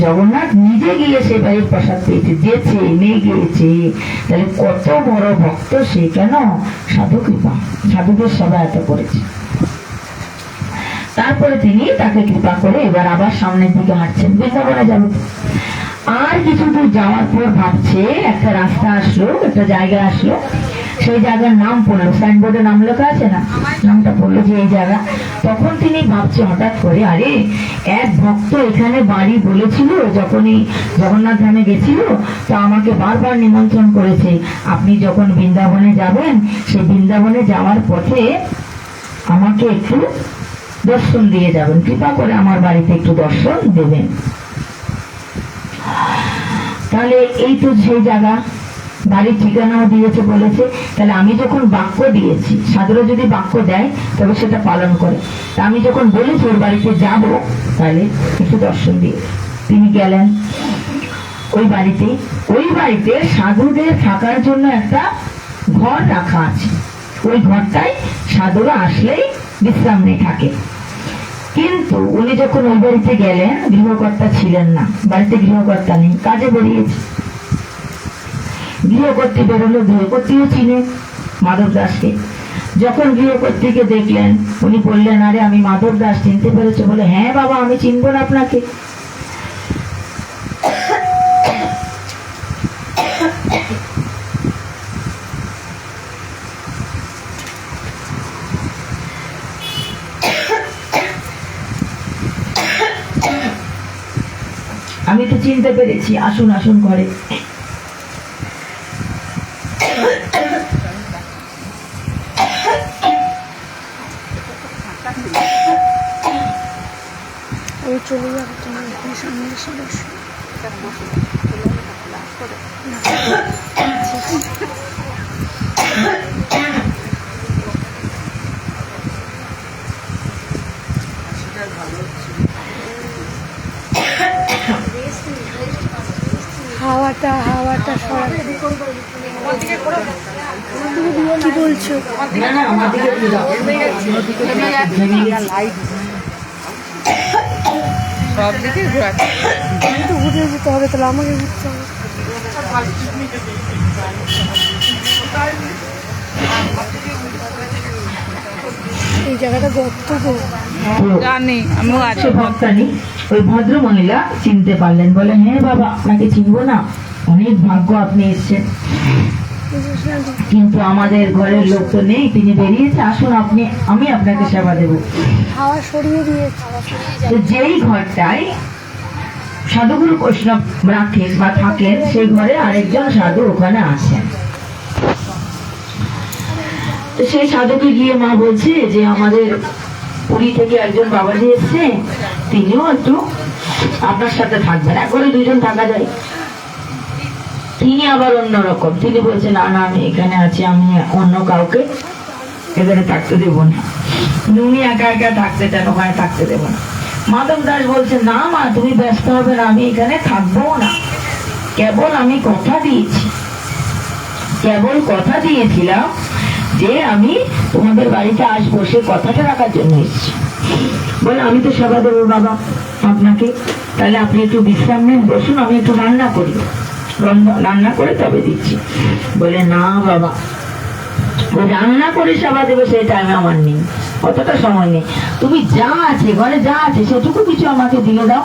জগন্নাথ নিজে গিয়ে সে বাড়ির প্রসাদ পেয়েছে, যেছে নিয়ে গিয়েছে। তাহলে কত বড় ভক্ত সে, কেন সাধু কৃপা, সাধুদের সেবা এত করেছে। তারপরে তিনি তাকে কৃপা করে এবার আবার সামনের দিকে হাঁটছেন, বৃন্দাবনে যাবে। আর কিছু দূর যাওয়ার পর ভাবছে, একটা রাস্তা আসলো, একটা জায়গা আসলো, সেই জায়গার নাম পড়লো, সাইনবোর্ডে নাম লেখা আছে না, নামটা পড়লো যে এই জায়গা। তখন তিনি ভাবছে হঠাৎ করে, আরে এক ভক্ত এখানে বাড়ি বলেছিল, যখনই জগন্নাথ ধামে গেছিল তো আমাকে বারবার নিমন্ত্রণ করেছে, আপনি যখন বৃন্দাবনে যাবেন সেই বৃন্দাবনে যাওয়ার পথে আমাকে একটু দর্শন দিয়ে যাবেন, কৃপা করে আমার বাড়িতে একটু দর্শন দেবেন। তাহলে এই তো সেই জায়গা, বাড়ির ঠিকানাও দিয়েছে, বলেছে তাহলে আমি যখন বাক্য দিয়েছি, সাধুরা যদি বাক্য দেয় তবে সেটা পালন করে, তা আমি যখন বলেছি ওর বাড়িতে যাব তাহলে একটু দর্শন দিয়ে। তিনি গেলেন ওই বাড়িতে। ওই বাড়িতে সাধুদের থাকার জন্য একটা ঘর রাখা আছে, ওই ঘরটাই সাধুরা আসলেই বিশ্রাম নিয়ে থাকে। কিন্তু উনি যখন ওই বাড়িতে গেলেন, গৃহকর্তা ছিলেন না, বাড়িতে গৃহকর্তা নেই, কাজে বেরিয়েছে। গৃহকর্ত্রী বেরোলো, গৃহকর্ত্রীও চিনে মাধব দাসকে। যখন গৃহকর্ত্রীকে দেখলেন উনি বললেন, আরে আমি মাধব দাস, চিনতে পেরেছে? বলে, হ্যাঁ বাবা, আমি চিনব না আপনাকে। আমি তো চিনতে পেরেছি, আসুন আসুন ঘরে। চলে যাবে, তোমার সামনে এসে বসো। হাওয়াটা কি বলছো? না না, আমার দিকে সব দিকে ঘোরাচ্ছে, তো ঘুরে যেতে হবে, তাহলে আমাকে ঘুরতে হবে। এই জায়গাটা গর্ত তো জানি, আমিও আছি। ভক্তানি ওই ভদ্র মহিলা চিনতে পারলেন, বলে, হ্যাঁ বাবা, আপনাকে চিনবো না, অনেক ভাগ্য আপনি এসছেন, কিন্তু আমাদের ঘরের লোক তো নেই, তিনি বেরিয়েছে, আসুন আপনি, আমি আপনাকে সেবা দেবো। হাওয়া সরিয়ে দিয়ে তো যেই ঘরটায় সাধুগুরু বৈষ্ণব রাখেন বা থাকেন, সেই ঘরে আরেকজন সাধু ওখানে আছেন। তো সেই সাধুকে গিয়ে মা বলছে যে আমাদের পুরী থেকে একজন বাবাজি এসছে, তিনিও একটু আপনার সাথে থাকবেন, একবারে দুজন থাকা যায়। তিনি আবার অন্যরকম, তিনি বলছেন, না না, আমি এখানে আছি, আমি অন্য কাউকে এখানে থাকতে দেবো না, উনি একা একা থাকতে চান, ওখানে থাকতে দেবো না। মাধব দাস বলছে, না মা, তুমি ব্যস্ত হবে না, আমি এখানে থাকবো না, কেবল আমি কথা দিয়েছি, কেবল কথা দিয়েছিলাম যে আমি তোমাদের বাড়িতে আসবো, সে কথাটা রাখার জন্য এসেছি। বলে, আমি তো সেবা দেবো বাবা আপনাকে, তাহলে আপনি একটু বিশ্রাম নিন, বসুন, আমি একটু রান্না করি, রান্না করে তবে দিচ্ছি। বলে, না বাবা, রান্না করে সেবা দেবে সেই টাইমে আমার নেই, অতটা সময় নেই, তুমি যা আছে ঘরে যা আছে সেটুকু কিছু আমাকে দিয়ে দাও,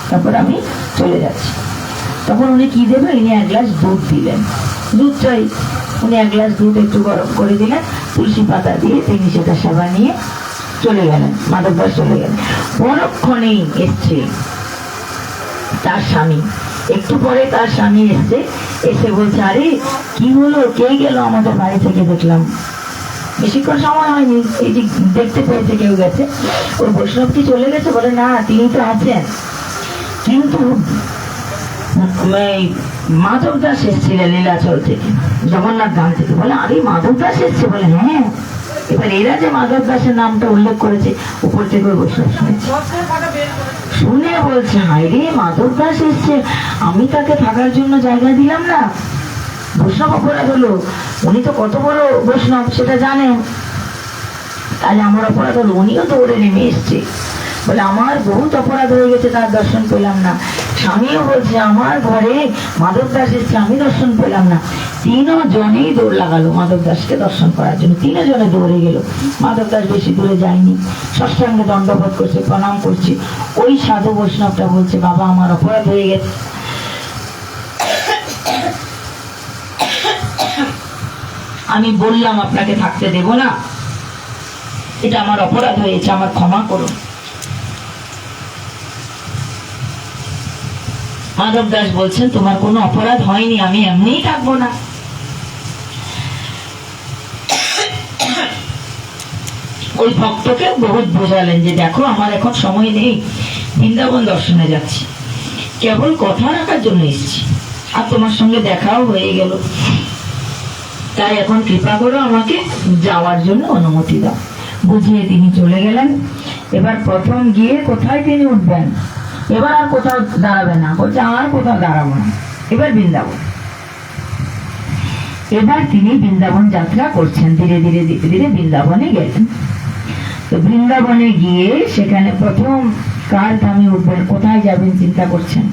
তারপর আমি চলে যাচ্ছি। তখন উনি কি দেবে, ইনি এক গ্লাস দুধ দিলেন, দুধ চাই, উনি এক গ্লাস দুধ একটু গরম করে দিলেন, তুলসী পাতা দিয়ে তিনি সেটা সেবা নিয়ে চলে গেলেন। মাধব দাস চলে গেলেন। পরক্ষণেই এসছে তার স্বামী, একটু পরে তার স্বামী এসছে, এসে বলছে, আরে কি হলো, কে গেল আমাদের বাড়ি থেকে, দেখলাম বেশিক্ষণ সময় হয়নি, এই যে দেখতে পেয়েছে কেউ গেছে। ওই বৈষ্ণব কি চলে গেছে? বলে, না, তিনি তো আছেন, কিন্তু মাধব দাস এসেছিলেন লীলাচল থেকে, জগন্নাথ ধাম থেকে। বলে, আরে মাধব দাস এসছে? বলে, হ্যাঁ। এবার এরা যে মাধব দাসের নামটা উল্লেখ করেছে, উপর থেকে ওই বৈষ্ণব শুনেছে, শুনে বলছে, হায় রে, মাধব দাস এসছে, আমি তাকে থাকার জন্য জায়গা দিলাম না, বৈষ্ণব অপরাধ হলো, উনি তো কত বড় বৈষ্ণব সেটা জানেন, তাহলে আমার অপরাধ হলো, উনিও দৌড়ে নেমে এসছে। বলে, আমার বহুত অপরাধ হয়ে গেছে, তার দর্শন পেলাম না। স্বামীও বলছে, আমার ঘরে মাধব দাস এসছে, আমি দর্শন পেলাম না। তিনজনেই দৌড় লাগালো মাধব দাসকে দর্শন করার জন্য। তিনজনে দৌড়ে গেল। মাধব দাস বেশি দূরে যায়নি, ষষ্ঠাঙ্গে দণ্ডবোধ করছে, প্রণাম করছে। ওই সাধু বৈষ্ণবটা বলছে, বাবা আমার অপরাধ হয়ে গেছে, আমি বললাম আপনাকে থাকতে দেব না, এটা আমার অপরাধ হয়েছে, আমার ক্ষমা করুন। মাধব দাস বলছেন, তোমার কোনো অপরাধ হয়নি, আমি এমনিই থাকবো না। ওই ভক্তকে বহুত বোঝালেন যে দেখো আমার এখন সময় নেই, বৃন্দাবন দর্শনে যাচ্ছি, কেবল কথা রাখার জন্য এসেছি, আর তোমার সঙ্গে দেখাও হয়ে গেল, তাই এখন কৃপা করো আমাকে যাওয়ার জন্য অনুমতি দাও। বুঝিয়ে তিনি চলে গেলেন। এবার প্রথম গিয়ে কোথায় তিনি উঠবেন, এবার আর কোথাও দাঁড়াবে না, বলছে আর কোথাও দাঁড়াবো না, এবার বৃন্দাবন। এবার তিনি বৃন্দাবন যাত্রা করছেন, ধীরে ধীরে ধীরে ধীরে বৃন্দাবনে গেলেন। তো বৃন্দাবনে গিয়ে সেখানে প্রথম কার ধামে উঠবেন, কোথায় যাবেন চিন্তা করছেন।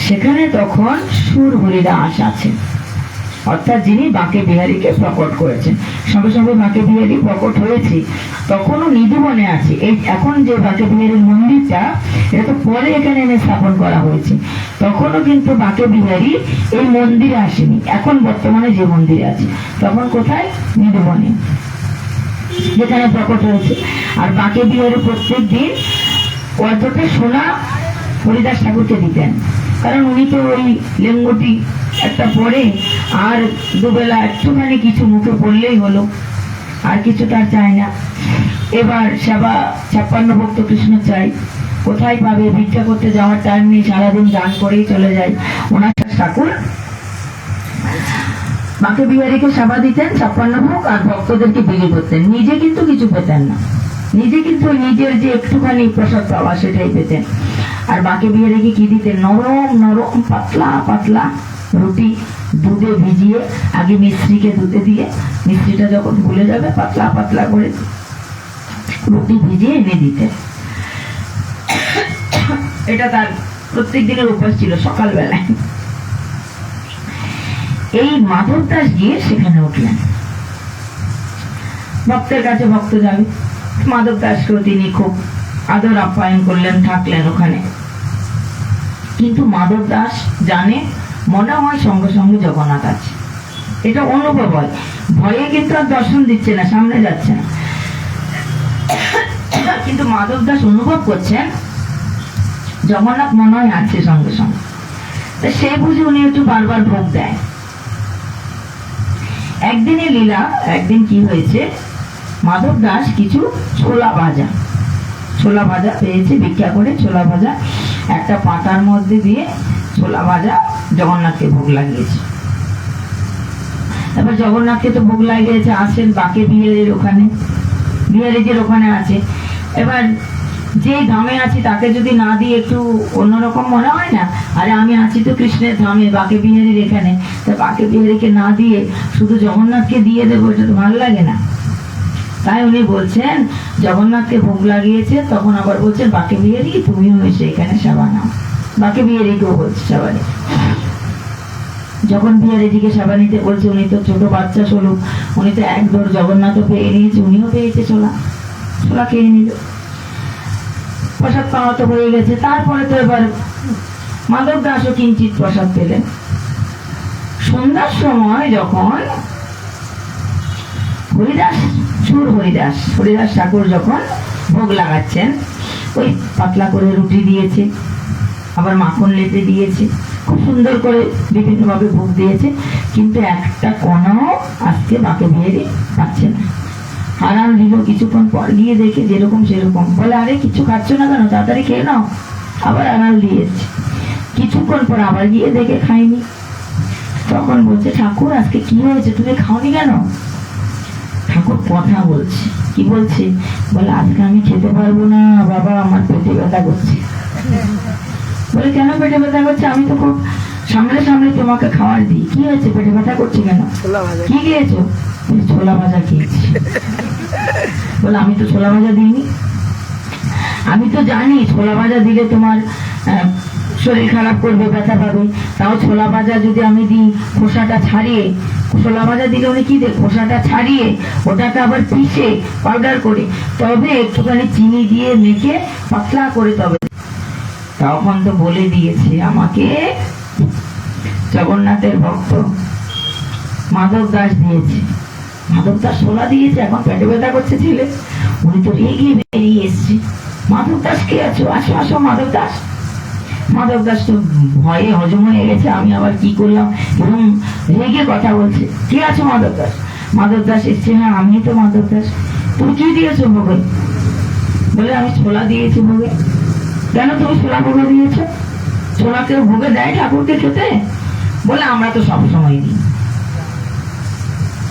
সেখানে তখন সুর হরিদাস আছেন, অর্থাৎ যিনি বাঁকে বিহারীকে প্রকট করেছেন। সঙ্গে সঙ্গে বাঁকে বিহারী প্রকট হয়েছে, তখনও নিধুবনে আছে। এই এখন যে বাঁকে বিহারীর মন্দিরটা, এটা তো পরে এখানে এনে স্থাপন করা হয়েছে, তখনও কিন্তু বাঁকে বিহারী এই মন্দিরে আসেনি। এখন বর্তমানে যে মন্দিরে আছে, তখন কোথায়, নিধুবনে যেখানে প্রকট হয়েছে। আর বাঁকে বিহারী প্রত্যেক দিন অর্ধটা সোনা হরিদাস ঠাকুরকে দিতেন, কারণ উনি তো ওই লেঙ্গুটি একটা পরে আর দুবেলা একটুখানি কিছু মুখে পড়লেই হলো, আর কিছু তার চায় না। এবার সেবা 56 ভক্ত কৃষ্ণ চাই, কোথায় পাবে, ভিক্ষা করতে যাওয়ার টাইম নেই, সারাদিন গান করেই চলে যায়। ওনার ঠাকুর বাঁকে বিহারীকে সেবা দিতেন 56 ভোগ, আর ভক্তদেরকে বিলি করতেন, নিজে কিন্তু কিছু পেতেন না, নিজে কিন্তু নিজের যে একটুখানি প্রসাদ পাওয়া সেটাই পেতেন। আর বাঁকে বিহারীকে কি দিতেন, নরম নরম পাতলা পাতলা রুটি দুধে ভিজিয়ে, আগে মিস্ত্রিকে দুধে দিয়ে, মিস্ত্রিটা যখন ভুলে যাবে পাতলা পাতলা করে রুটি ভিজিয়ে এনে দিতেন। এটা তার প্রত্যেক দিনের অভ্যাস ছিল সকালবেলায়। এই মাধব দাস গিয়ে সেখানে উঠলেন। ভক্তের কাছে ভক্ত যাবে, মাধব দাসকেও তিনি খুব আদর আপ্যায়ন করলেন, থাকলেন ওখানে। কিন্তু মাধব দাস জানে, মনে হয় সঙ্গে সঙ্গে জগন্নাথ আছে, এটা অনুভব হয়। ভয়ে কিন্তু আর দর্শন দিচ্ছে না, সামনে যাচ্ছে না, কিন্তু মাধব দাস অনুভব করছেন জগন্নাথ মনে হয় আছে সঙ্গে সঙ্গে। সে বুঝে উনি একটু বারবার ভোগ দেয়। একদিনের লীলা, একদিন কি হয়েছে, মাধব দাস কিছু ছোলা ভাজা পেয়েছে, ভিক্ষা করে ছোলা ভাজা একটা পাতার মধ্যে দিয়ে ছোলা ভাজা জগন্নাথকে ভোগ লাগিয়েছে। তারপর জগন্নাথকে তো ভোগ লাগিয়েছে, আসেন বাঁকে বিহারীর ওখানে, বিহারীজির ওখানে আছে। এবার যে ধামে আছি তাকে যদি না দিয়ে একটু অন্যরকম মনে হয় না, আরে আমি আছি তো কৃষ্ণের ধামে, বাঁকে বিহারীর এখানে, তা বাঁকে বিহারীকে না দিয়ে শুধু জগন্নাথকে দিয়ে দেবো, এটা তো ভালো লাগে না। তাই উনি বলছেন জগন্নাথকে ভোগ লাগিয়েছে, তখন আবার বলছেন বাঁকে বিহারী তুমিও এসে এখানে সেবা নাও। বাঁকে বিহারীকেও বলছে সেবা নিতে। যখন বিহারীজিকে সেবা নিতে বলছে, উনি তো ছোট বাচ্চা স্বরূপ, উনি তো এক দৌড় জগন্নাথও পেয়ে নিয়েছে, উনিও পেয়েছে ছোলা খেয়ে নিল, প্রসাদ পাওয়া তো হয়ে গেছে। তারপরে তো এবার মাধব দাসও কিঞ্চিত প্রসাদ পেলেন। সন্ধ্যার সময় যখন হরিদাস ঠাকুর যখন ভোগ লাগাচ্ছেন, ওই পাতলা করে রুটি দিয়েছে, আবার মাখন লেপে দিয়েছে, খুব সুন্দর করে বিভিন্ন ভাবে ভোগ দিয়েছে, কিন্তু একটা কণাও আজকে বাঁকে বিহারী পাচ্ছে না। আড়াল দিল, কিছুক্ষণ পর গিয়ে দেখে যেরকম সেরকম, বলে আরে কিছু খাচ্ছ না কেন, তাড়াতাড়ি খেয়ে নাও। আবার আড়াল দিয়েছে, কিছুক্ষণ পর আবার গিয়ে দেখে খাইনি। তখন বলছে, ঠাকুর আজকে কি হয়েছে, তুমি খাওনি কেন? ঠাকুর কথা বলছে, কি বলছে, বলে আজকে আমি খেতে পারবো না বাবা, আমার পেটে ব্যথা করছে। বলে কেন পেটে ব্যথা করছে, আমি তো খুব সামনে সামনে তোমাকে খাবার দিই, কি হয়েছে পেটে ব্যথা করছে কেন, কি খেয়েছো? ছোলা ভাজা খেয়েছি। বলে আমি তো ছোলা ভাজা দিইনি, আমি তো জানি ছোলা ভাজা দিলে তোমার শরীর খারাপ করবে, ব্যথা পাবে। তাও ছোলা ভাজা যদি আমি দিই, খোসাটা ছাড়িয়ে, ছোলা ভাজা দিলে উনি কি দেয়, খোসাটা ছাড়িয়ে ওটাকে আবার পিষে পাউডার করে তবে একটুখানি চিনি দিয়ে মেখে পাতলা করে তবে। তখন তো বলে দিয়েছে আমাকে জগন্নাথের ভক্ত মাধব দাস দিয়েছে, মাধব দাস ছোলা দিয়েছে, এখন পেটে ব্যথা করছে ছেলে। উনি তো রেগে বেরিয়ে এসছে, মাধব দাস কে আছো, আসো আসো মাধব দাস। মাধব দাস তো ভয়ে হজম হয়ে গেছে, আমি আবার কি করলাম, এবং রেগে কথা বলছে, কে আছো মাধব দাস। মাধব দাস এসছে, হ্যাঁ আমি তো মাধব দাস। তুমি কি দিয়েছো ভোগে? বলে আমি ছোলা দিয়েছি ভোগে। কেন তুমি ছোলা ভোগে দিয়েছো? ছোলা কেউ ভোগে দেয় ঠাকুরকে খেতে? বলে আমরা তো সবসময় দিই।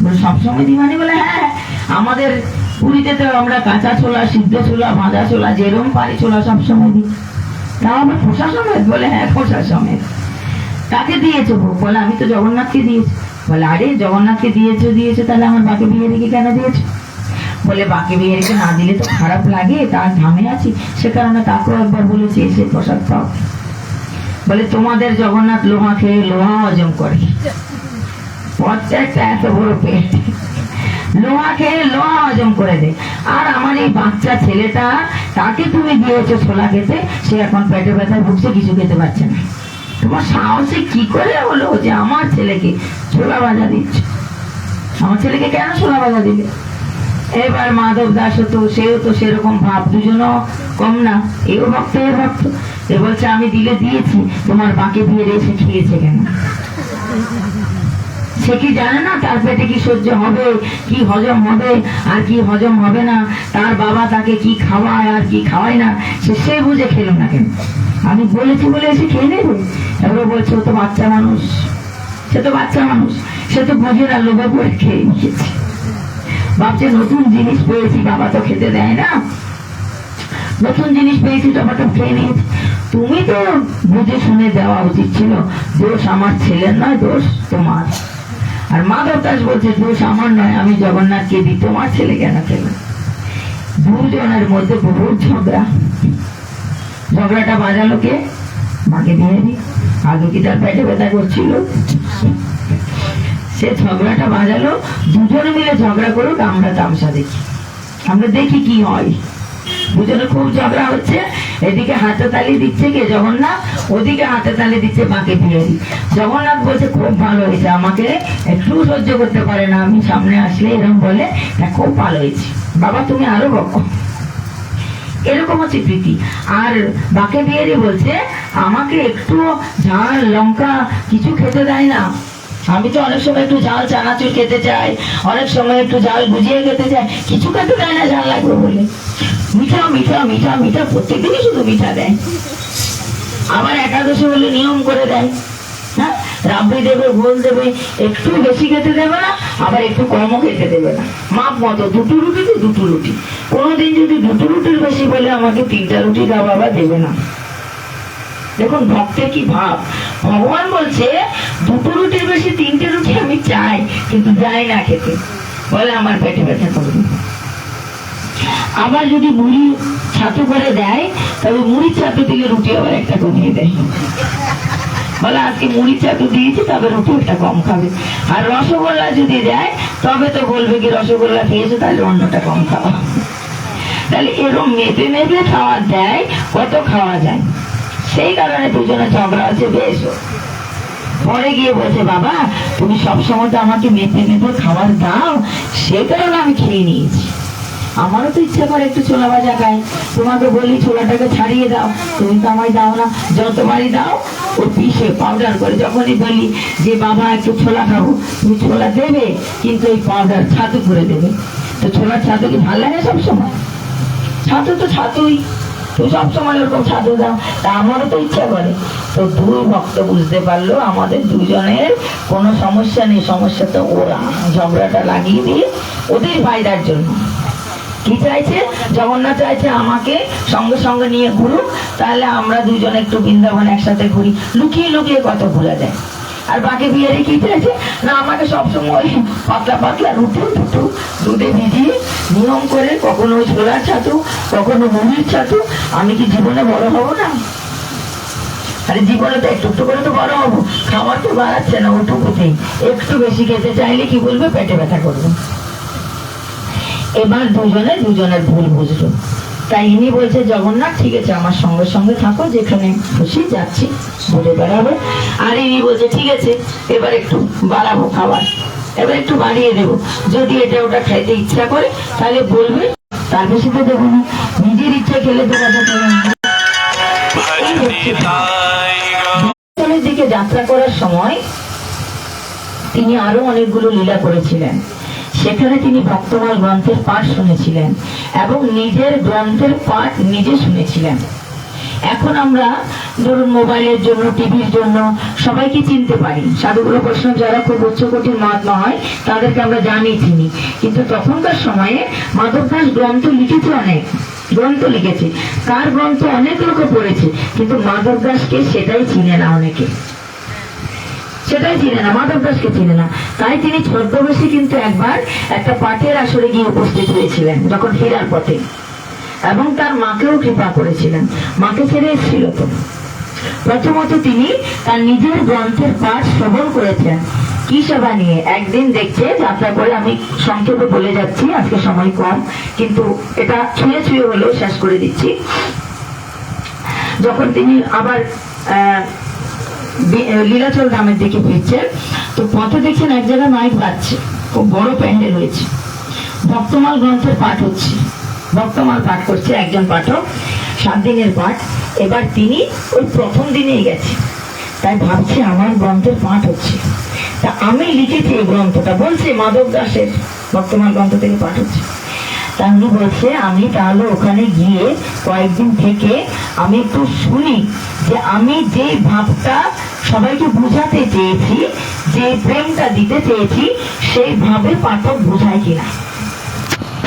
বলে সবসময় দিই মানে? বলে হ্যাঁ, আমাদের পুরীতে তো আমরা কাঁচা ছোলা, সিদ্ধ ছোলা, ভাজা ছোলা, যেরকম পারি ছোলা সবসময় দিই। তাও আমার খোসা সমেত? বলে হ্যাঁ খোসা সমেত। কাকে দিয়েছো ভোগ? বলে আমি তো জগন্নাথকে দিয়েছি। বলে আরে জগন্নাথকে দিয়েছো তাহলে আমার বাকি বিহারিকে কেন দিয়েছো? বলে বাকি বিহারিকে না দিলে তো খারাপ লাগে, তার ধামে আছি, সে কারণে তাকেও একবার বলেছি এসে প্রসাদ পাও। বলে তোমাদের জগন্নাথ লোহা খেয়ে লোহা হজম করে, প্রত্যেকটা এত বড় পেট, লোহা খেয়ে লোহা হজম করে দেয়। আর আমার এই বাচ্চা ছেলেটা, তাকে তুমি দিয়েছো ছোলা খেতে, সে এখন পেটে ব্যথায় ভুগছে, কিছু খেতে পারছে না। তোমার সাহসে কি করে হলো যে আমার ছেলেকে ছোলা ভাজা দিচ্ছ? আমার ছেলেকে কেন ছোলা ভাজা দিলে? এবার মাধব দাস তো, সেও তো সেরকম ভাব, দুজনও কম না, এও ভক্ত এ ভক্ত। এ বলছে আমি দিলে দিয়েছি, তোমার বাঁকে দিয়ে এসে খেয়েছে কেন? সে কি জানে না তার পেটে কি সহ্য হবে, কি হজম হবে আর কি হজম হবে না, তার বাবা তাকে কি খাওয়ায় আর কি খাওয়ায় না, সে বুঝে খেলো না কেন? আমি বলেছি বলে এসে খেয়ে নেবে? এবার বলছে ও তো বাচ্চা মানুষ, সে তো বাচ্চা মানুষ, সে তো বোঝে না, লোভে পড়ে খেয়ে নিয়েছে, ভাবছে নতুন জিনিস পেয়েছি, বাবা তো খেতে দেয় না, নতুন জিনিস পেয়েছি টমাটো খেয়ে নিয়েছি। তুমি তো বুঝে শুনে দেওয়া উচিত ছিল, দোষ আমার ছেলের নয়, দোষ তোমার। আর মাধব দাস বলছে দোষ আমার নয়, আমি জগন্নাথকে দিই, তোমার ছেলে কেন খেল? দুজনের মধ্যে বহুত ঝগড়া। ঝগড়াটা বাজালো কে? মাকে দিয়ে দি। আগে কি তার পেটে ব্যথা করছিল? সে ঝগড়াটা বাজালো, দুজনে মিলে ঝগড়া করুক, আমরা তামসা দেখি, আমরা দেখি কি হয়। দুজনে খুব ঝগড়া হচ্ছে, এদিকে হাতে তালি দিচ্ছে কে? জগন্নাথ, ওদিকে হাতে তালি দিচ্ছে বাঁকে বিহারি। জগন্নাথ বলছে খুব ভালো হয়েছে, আমাকে একটু সহ্য করতে পারে না, আমি সামনে আসলে এরকম বলে, খুব ভালো হয়েছে বাবা, তুমি আরো বকো। এরকম হচ্ছে প্রীতি। আর বাঁকে বিহারি বলছে আমাকে একটু ঝাল লঙ্কা কিছু খেতে দেয় না, আমি তো অনেক সময় একটু ঝাল চানাচুর খেতে চাই, অনেক সময় একটু ঝাল ভুজিয়ে খেতে চাই, কিছু খেতে দেয় না ঝাল লাগবে বলে। মিঠা মিঠা মিঠা মিঠা প্রত্যেকদিনই শুধু মিঠা দেয়। আবার একাদশী হলে নিয়ম করে দেয়, হ্যাঁ রাবড়ি দেবে, গোল দেবে, একটু বেশি খেতে দেবে না, আবার একটু কমও খেতে দেবে না, মাপ মতো। দুটো রুটি তো দুটো রুটি, কোনোদিন যদি দুটো রুটির বেশি বলে আমাকে 3টা রুটি দাও বাবা, দেবে না। দেখুন ভক্তের কি ভাব। ভগবান বলছে দুটো রুটির বেশি 3টে রুটি আমি চাই, কিন্তু যাই না খেতে, বলে আমার পেটে ব্যথা করবে। আবার যদি মুড়ি ছাতু করে দেয়, তবে মুড়ির ছাতু দিলে রুটি আবার একটা কমিয়ে দেয়, বলে আজকে মুড়ির ছাতু দিয়েছি, তবে রুটি একটা কম খাবে। আর রসগোল্লা যদি দেয়, তবে তো বলবে কি রসগোল্লা খেয়েছো, তাহলে অন্যটা কম খাওয়া। তাহলে এরকম মেপে মেপে খাওয়া দেয়, কত খাওয়া যায়। সেই কারণে দুজনে ঝগড়া আছে। বেশ, পরে গিয়ে বলছে বাবা তুমি সবসময় তো আমাকে মেপে মেপে খাবার দাও, সে কারণে আমি খেয়ে নিয়েছি, আমারও তো ইচ্ছা করে একটু ছোলা ভাজা খাই, তোমাকে বলি ছোলাটাকে ছাড়িয়ে দাও, তুমি তো আমায় দাও না, যতবারই দাও ও পিষে পাউডার করে। যখনই বলি যে বাবা একটু ছোলা খাবো, তুমি ছোলা দেবে, কিন্তু এই পাউডার ছাতু করে দেবে। তো ছোলার ছাতু কি ভালো লাগে? সবসময় ছাতু তো ছাতুই, তো সবসময় ওরকম ছাতু দাও, তা আমারও তো ইচ্ছা করে। তো দুই ভক্ত বুঝতে পারলো আমাদের দুজনের কোনো সমস্যা নেই, সমস্যা তো ওরা ঝগড়াটা লাগিয়ে দিয়ে ওদের ফায়দার জন্য। কি চাইছে? জগন্নাথ চাইছে আমাকে সঙ্গে সঙ্গে নিয়ে ঘুরুক, তাহলে আমরা দুজনে একটু বৃন্দাবন একসাথে ঘুরি, লুকিয়ে লুকিয়ে কত ঘোরা যায়। আর বাকি বিহারি কি চাইছে? না আমাকে সবসময় পাতলা পাতলা রুটি দুটো দুধে ভিজিয়ে নিয়ম করে, কখনো ছোলার ছাতু, কখনো মুড়ির ছাতু। আমি কি জীবনে বড় হব না? আরে জীবনে তো একটু একটু করে তো বড় হবো, খাবার তো বাড়াচ্ছে না ওটুকুতেই, একটু বেশি খেতে চাইলে কি বলবে, পেটে ব্যথা করবে। এবার দুজনের ভুল বুঝলো। তাই ইনি বলছে জগন্নাথ ঠিক আছে আমার সঙ্গে সঙ্গে থাকো, যেখানে খুশি যাচ্ছি ঘুরে বেড়াবে। আর ইনি বলছে ঠিক আছে এবার একটু বাড়াবো খাবার, এবার একটু বাড়িয়ে দেবো, যদি এটা ওটা খাইতে ইচ্ছা করে তাহলে বলবে, তার বেশি তো দেবো না, নিজের ইচ্ছা খেলে তো কথা চলে না। এই হচ্ছে ভক্তস্থলের দিকে যাত্রা করার সময় তিনি আরো অনেকগুলো লীলা করেছিলেন। সেখানে তিনি ভক্তমাল গ্রন্থের পাঠ শুনেছিলেন এবং নিজের গ্রন্থের পাঠ নিজে শুনেছিলেন। এখন আমরা ধরুন মোবাইলের জন্য, টিভির জন্য সবাইকে চিনতে পারি, সাধুগুরু বৈষ্ণব যারা খুব উচ্চকোটির মহাত্মা হয় তাদেরকে আমরা জানি চিনি, কিন্তু তখনকার সময়ে মাধব দাস গ্রন্থ লিখেছে, অনেক গ্রন্থ লিখেছে, তার গ্রন্থ অনেক লোকে পড়েছে, কিন্তু মাধব দাসকে সেটাই চিনে না, অনেকে সেটাই চিনে না, মাধব দাসকে চিনে না। তাই তিনি ছদ্মবেশী কিন্তু একবার একটা পাঠের আসরে গিয়ে উপস্থিত হয়েছিলেন যখন ফেরার পথে, এবং তার মাকেও কৃপা করেছিলেন, মাকে ছেড়ে এসেছিল তো। প্রথমত তিনি তার নিজের গ্রন্থের পাঠ শ্রবণ করেছেন। কি সেবা নিয়ে? একদিন দেখছে যাত্রা করে, আমি সংক্ষেপে বলে যাচ্ছি আজকে সময় কম, কিন্তু এটা ছুঁয়ে ছুঁয়ে হলেও শেষ করে দিচ্ছি। যখন তিনি আবার লীলাচল ধামের দিকে ফিরছেন, তো পথে দেখছেন এক জায়গায় মাইক বাজছে, খুব বড় প্যান্ডেল হয়েছে, ভক্তমাল গ্রন্থের পাঠ হচ্ছে, ভক্তমাল পাঠ করছে একজন পাঠক, 7 দিনের পাঠ। এবার তিনি ওই প্রথম দিনেই গেছে, তাই ভাবছে আমার গ্রন্থের পাঠ হচ্ছে, তা আমি লিখেছি এই গ্রন্থটা, বলছে মাধব দাসের ভক্তমাল গ্রন্থ থেকে পাঠ হচ্ছে। তা উনি বলছে আমি তাহলে ওখানে গিয়ে কয়েকদিন থেকে আমি একটু শুনি যে আমি যে ভাবটা সবাইকে বুঝাতে চেয়েছি, যে প্রেমটা দিতে চেয়েছি, সেই ভাবে পাঠক বোঝায় কিনা।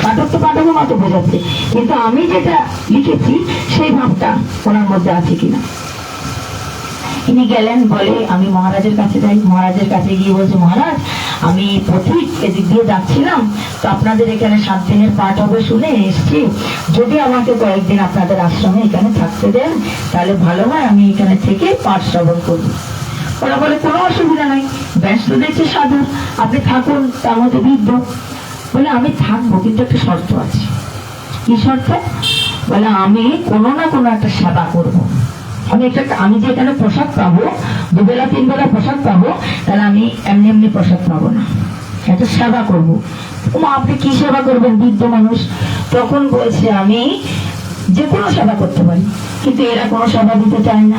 পাঠক তো পাঠকের মতো বোঝাচ্ছে, কিন্তু আমি যেটা লিখেছি সেই ভাবটা ওনার মধ্যে আছে কিনা। ইনি গেলেন, বলে আমি মহারাজের কাছে যাই। মহারাজের কাছে গিয়ে বলছে, মহারাজ আমি পথিক এদিক দিয়ে যাচ্ছিলাম, তো আপনাদের এখানে 7 দিনের পাঠ হবে শুনে এসছি, যদি আমাকে কয়েকদিন আপনাদের আশ্রমে এখানে থাকতে দেন তাহলে ভালো হয়, আমি এখানে থেকে পাঠ শ্রবণ করবো। ওরা বলে কোনো অসুবিধা নাই, ব্যস্ত দেখছে সাধু, আপনি থাকুন, তার মধ্যে বৃদ্ধ। বলে আমি থাকবো, কিন্তু একটা শর্ত আছে। কি শর্ত? বলে আমি কোনো না কোনো একটা সেবা করবো, আমি যে এখানে প্রসাদ পাবো, 2 বেলা 3 বেলা প্রসাদ পাবো, তাহলে আমি এমনি এমনি প্রসাদ পাবো না, একটা সেবা করবো। আপনি কি সেবা করবেন? বৃদ্ধ মানুষ। তখন বলছে আমি যে কোনো সেবা করতে পারি, কিন্তু এরা কোনো সেবা দিতে চায় না।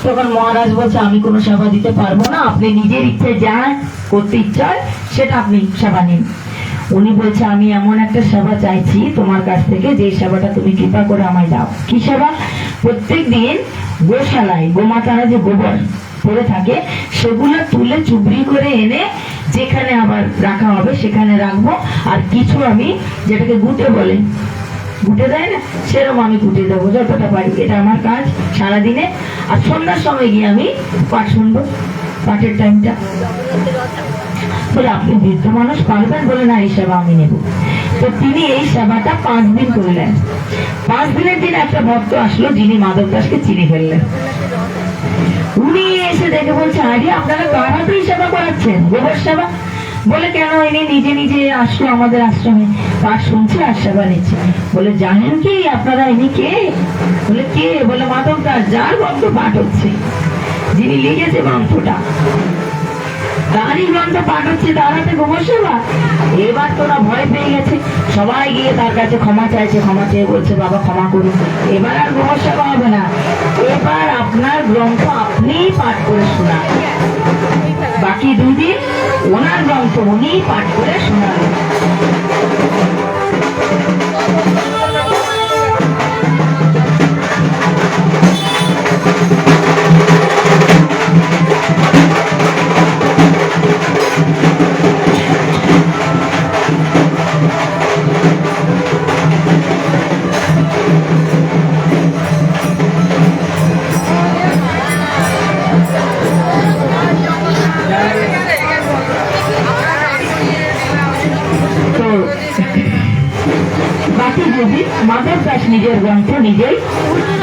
তখন মহারাজ বলছে আমি কোনো সেবা দিতে পারবো না, আপনি নিজের ইচ্ছে যা করতে ইচ্ছা হয় সেটা আপনি সেবা নিন। উনি বলছে আমি এমন একটা সেবা চাইছি তোমার কাছ থেকে, যে সেবাটা তুমি কৃপা করে আমায় দাও। কি সেবা? প্রত্যেক দিন গোশালায় গোমাতারা যে গোবর পড়ে থাকে সেগুলো তুলে চুবড়ি করে এনে যেখানে আবার রাখা হবে সেখানে রাখবো, আর কিছু আমি, যেটাকে গুটে বলে, গুটে দেয় না, সেরকম আমি গুটে দেবো যতটা পারি, এটা আমার কাজ সারাদিনে। আর সন্ধ্যার সময় গিয়ে আমি পাঠ শুনবো, পাঠের টাইমটা। বলে আপনি বৃদ্ধ মানুষ পারবেন? বলে না, এই সেবা আমি নেব। তো তিনি এই সেবাটা 5 দিন করলেন। 5 দিনের দিন একটা ভক্ত আসলো, যিনি মাধব দাসকে চিনে ফেললেন। উনি এসে দেখে বলছে, আরে আপনারা কার হাতেই সেবা করাচ্ছেন, গোবর সেবা? বলে কেন, ইনি নিজে নিজে আসলো আমাদের আশ্রমে, পাঠ শুনছে আর সেবা নিচ্ছে। বলে জানেন কি আপনারা ইনি কে? বলে কে? বলে মাধব দাস, যার গ্রন্থ পাঠ হচ্ছে, যিনি লিখেছে গ্রন্থটা, তারই গ্রন্থ পাঠ হচ্ছে, তার হাতে গোবর সেবা। এবার তোরা ভয় পেয়ে গেছে, সবাই গিয়ে তার কাছে ক্ষমা চাইছে, ক্ষমা চেয়ে বলছে বাবা ক্ষমা করুন, এবার আর গোবর সেবা হবে না, এবার আপনার গ্রন্থ আপনিই পাঠ করে শোনান। বাকি 2 দিন ওনার গ্রন্থ উনিই পাঠ করে শোনালেন। যেদিন মাধব দাস নিজের গ্রন্থ নিজেই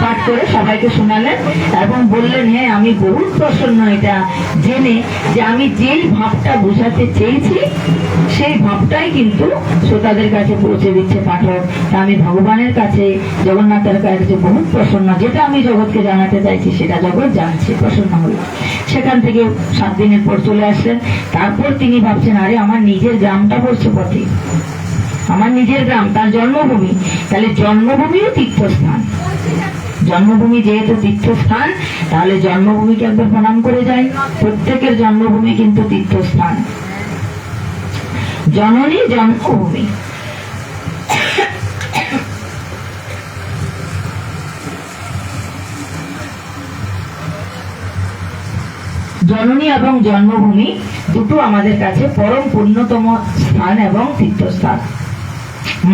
পাঠ করে সবাইকে শোনালেন এবং বললেন, হ্যাঁ আমি বহুত প্রসন্ন এটা জেনে যে আমি যেই ভাবটা বোঝাতে চেয়েছি সেই ভাবটাই কিন্তু শ্রোতাদের কাছে পৌঁছে দিচ্ছে পাঠক। তা আমি ভগবানের কাছে, জগন্নাথের কাছে বহুত প্রসন্ন, যেটা আমি জগৎকে জানাতে চাইছি সেটা জগৎ জানছে, প্রসন্ন হল। সেখান থেকে 7 দিনের পর চলে আসলেন। তারপর তিনি ভাবছেন, আরে আমার নিজের গ্রামটা পড়ছে পথে, আমার নিজের গ্রাম, তার জন্মভূমি, তাহলে জন্মভূমিও তীর্থস্থান। জন্মভূমি যেহেতু তীর্থস্থান, তাহলে জন্মভূমিকে একবার প্রণাম করে যায়। প্রত্যেকের জন্মভূমি কিন্তু তীর্থস্থান, জননী জন্মভূমি। জননী এবং জন্মভূমি দুটো আমাদের কাছে পরম পুণ্যতম স্থান এবং তীর্থস্থান।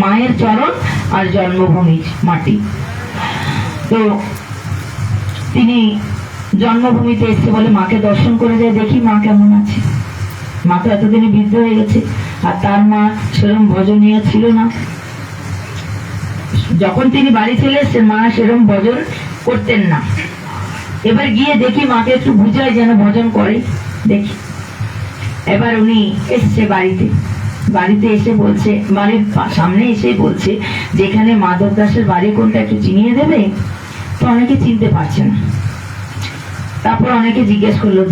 মায়ের চরণ আর জন্মভূমির মাটি। তো তিনি জন্মভূমিতে এসে বলে মাকে দর্শন করে যায়, দেখি মা কেমন আছে। মা তো এতদিনে বৃদ্ধ হয়ে গেছে, আর তার মা সেরম ভজনীয় ছিল না। যখন তিনি বাড়ি চলে এসছেন মা সেরম ভজন করতেন না। এবার গিয়ে দেখি মাকে একটু বুঝায় যেন ভজন করে, দেখি। এবার উনি এসছে বাড়িতে এসে বলছে, বাড়ির সামনে এসে বলছে যে এখানে মাধব দাসের বাড়ি কোনটা একটু চিনিয়ে দেবে। তো অনেকে চিনতে পারছে না। তারপর অনেকে জিজ্ঞেস করলো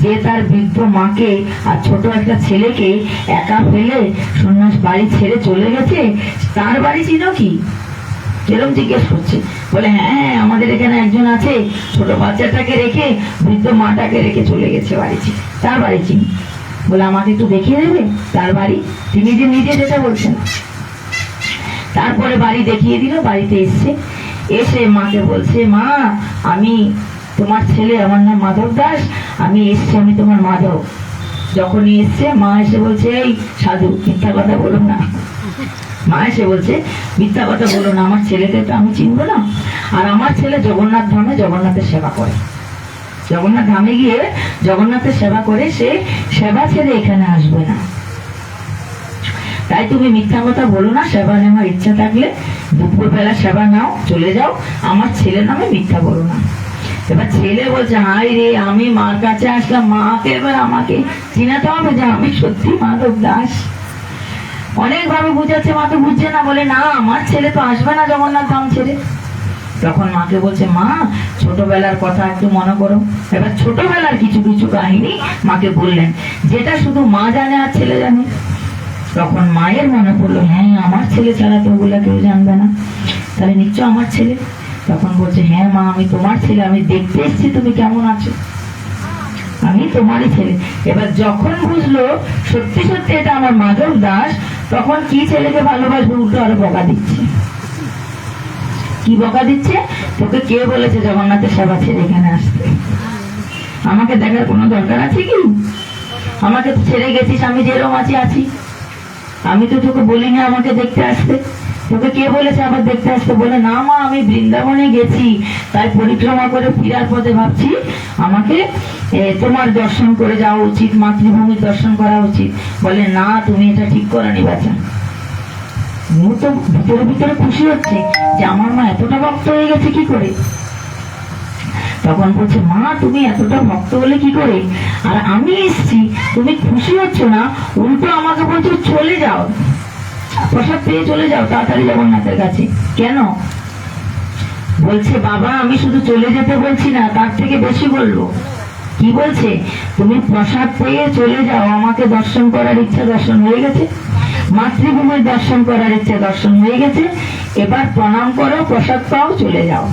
যে তার বৃদ্ধ মাকে আর ছোট একটা ছেলেকে একা ফেলে সন্ন্যাস বাড়ি ছেড়ে চলে গেছে, তার বাড়ি চিনো কি? এরকম জিজ্ঞেস করছে। বলে, হ্যাঁ আমাদের এখানে একজন আছে, ছোট বাচ্চাটাকে রেখে বৃদ্ধ মাটাকে রেখে চলে গেছে বাড়িতে, তার বাড়ি চিনি। বলে, আমাকে একটু দেখিয়ে দেবে তার বাড়ি? তিনি যে নিজে যেটা বলছেন। তারপরে বাড়ি দেখিয়ে দিল। বাড়িতে এসে মাকে বলছে, মা আমি তোমার ছেলে, আমার নাম মাধব দাস, আমি এসছি, আমি তোমার মাধব। যখনই এসছে মা এসে বলছে, এই সাধু মিথ্যা কথা বলো না। মা এসে বলছে, মিথ্যা কথা বলো না, আমার ছেলেকে তো আমি চিনবো না। আর আমার ছেলে জগন্নাথ ধামে জগন্নাথের সেবা করে, জগন্নাথ ধামে গিয়ে জগন্নাথের সেবা করে, সে সেবা ছেড়ে এখানে আসবে না। তাই তুমি মিথ্যা কথা বলো না, সেবা নেওয়ার ইচ্ছা থাকলে দুপুরবেলা সেবা নাও, চলে যাও, আমার ছেলের নামে মিথ্যা বলো না। এবার ছেলে বলছে, হাই রে, আমি মার কাছে আসলাম, মাকে এবার আমাকে চিনাতে হবে যে আমি সত্যি মাধব দাস। অনেক ভাবে বুঝাচ্ছে, মা তো বুঝছে না। বলে, না আমার ছেলে তো আসবে না জগন্নাথ ধাম ছেড়ে। তখন মাকে বলছে, মা ছোটবেলার কথা একটু মনে করো। এবার ছোটবেলার কিছু কিছু কাহিনী মাকে বললেন, যেটা শুধু মা জানে আর ছেলে জানে। তখন মায়ের মনে পড়লো, হ্যাঁ আমার ছেলে ছাড়া তো ওগুলা কেউ জানবে না, তাহলে নিশ্চয় আমার ছেলে। তখন বলছে, হ্যাঁ মা আমি তোমার ছেলে, আমি দেখতে এসেছি তুমি কেমন আছো, আমি তোমারই ছেলে। এবার যখন বুঝলো সত্যি সত্যি এটা আমার মাধব দাস, তখন কি ছেলেকে ভালোবাসবে, উল্টো আরো বকা দিচ্ছে। কি বকা দিচ্ছে? তোকে কে বলেছে জগন্নাথের সেবা ছেড়ে এখানে আসতে? আমাকে দেখার কোনো দরকার আছে কি? আমাকে তো ছেড়ে গেছিস, আমি যেরকম আছি। আমি তো তোকে বলিনি আমাকে দেখতে আসতে, তোকে কে বলেছে আবার দেখতে আসতে? বলে, না মা আমি বৃন্দাবনে গেছি, তাই পরিক্রমা করে ফিরার পথে ভাবছি আমাকে তোমার দর্শন করে যাওয়া উচিত, মাতৃভূমির দর্শন করা উচিত। বলে, না তুমি এটা ঠিক করনি বাচ্চা। ও তো ভিতরে ভিতরে খুশি হচ্ছে যে আমার মা এতটা ভক্ত হয়ে গেছে কি করে। তখন বলছে, মা তুমি এতটা ভক্ত হলে কি করে, আর আমি এসছি তুমি খুশি হচ্ছ না, উল্টো আমাকে বলছো চলে যাও, প্রসাদ পেয়ে চলে যাও তাড়াতাড়ি জগন্নাথের কাছে। কেন? বলছে, বাবা আমি শুধু চলে যেতে বলছি না, তার থেকে বেশি বলবো। কি বলছে? তুমি প্রসাদ পেয়ে চলে যাও, আমাকে দর্শন করার ইচ্ছা দর্শন হয়ে গেছে, মাতৃভূমির দর্শন করার ইচ্ছা দর্শন হয়ে গেছে, এবার প্রণাম করো, প্রসাদ পাও, চলে যাও।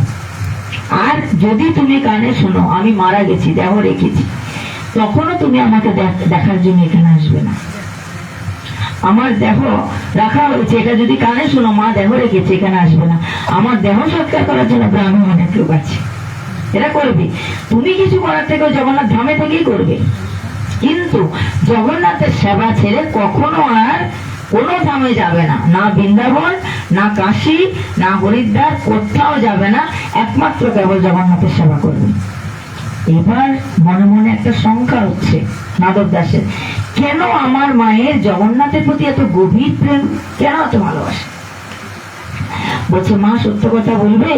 আর যদি তুমি কানে শোনো আমি মারা গেছি, দেহ রেখেছি, তখনও তুমি আমাকে দেখার জন্য এখানে আসবে না। আমার দেহ রাখা হয়েছে, এটা যদি কানে শোনো মা দেহ রেখেছে, এখানে আসবে না। আমার দেহ সৎকার করার জন্য গ্রামে অনেক লোক আছে, এরা করবে। তুমি কিছু করার থেকেও জগন্নাথ ধামে থেকেই করবে, কিন্তু জগন্নাথের সেবা ছেড়ে কখনো আর কোনো ধামে যাবে না, না বৃন্দাবন, না কাশী, না হরিদ্বার, কোথাও যাবে না, একমাত্র কেবল জগন্নাথের সেবা করবে। এবার মনে মনে একটা শঙ্কা হচ্ছে মাধব দাসের, কেন আমার মায়ের জগন্নাথের প্রতি এত গভীর প্রেম, কেন এত ভালোবাসে? বলছে মা সত্য কথা বলবে,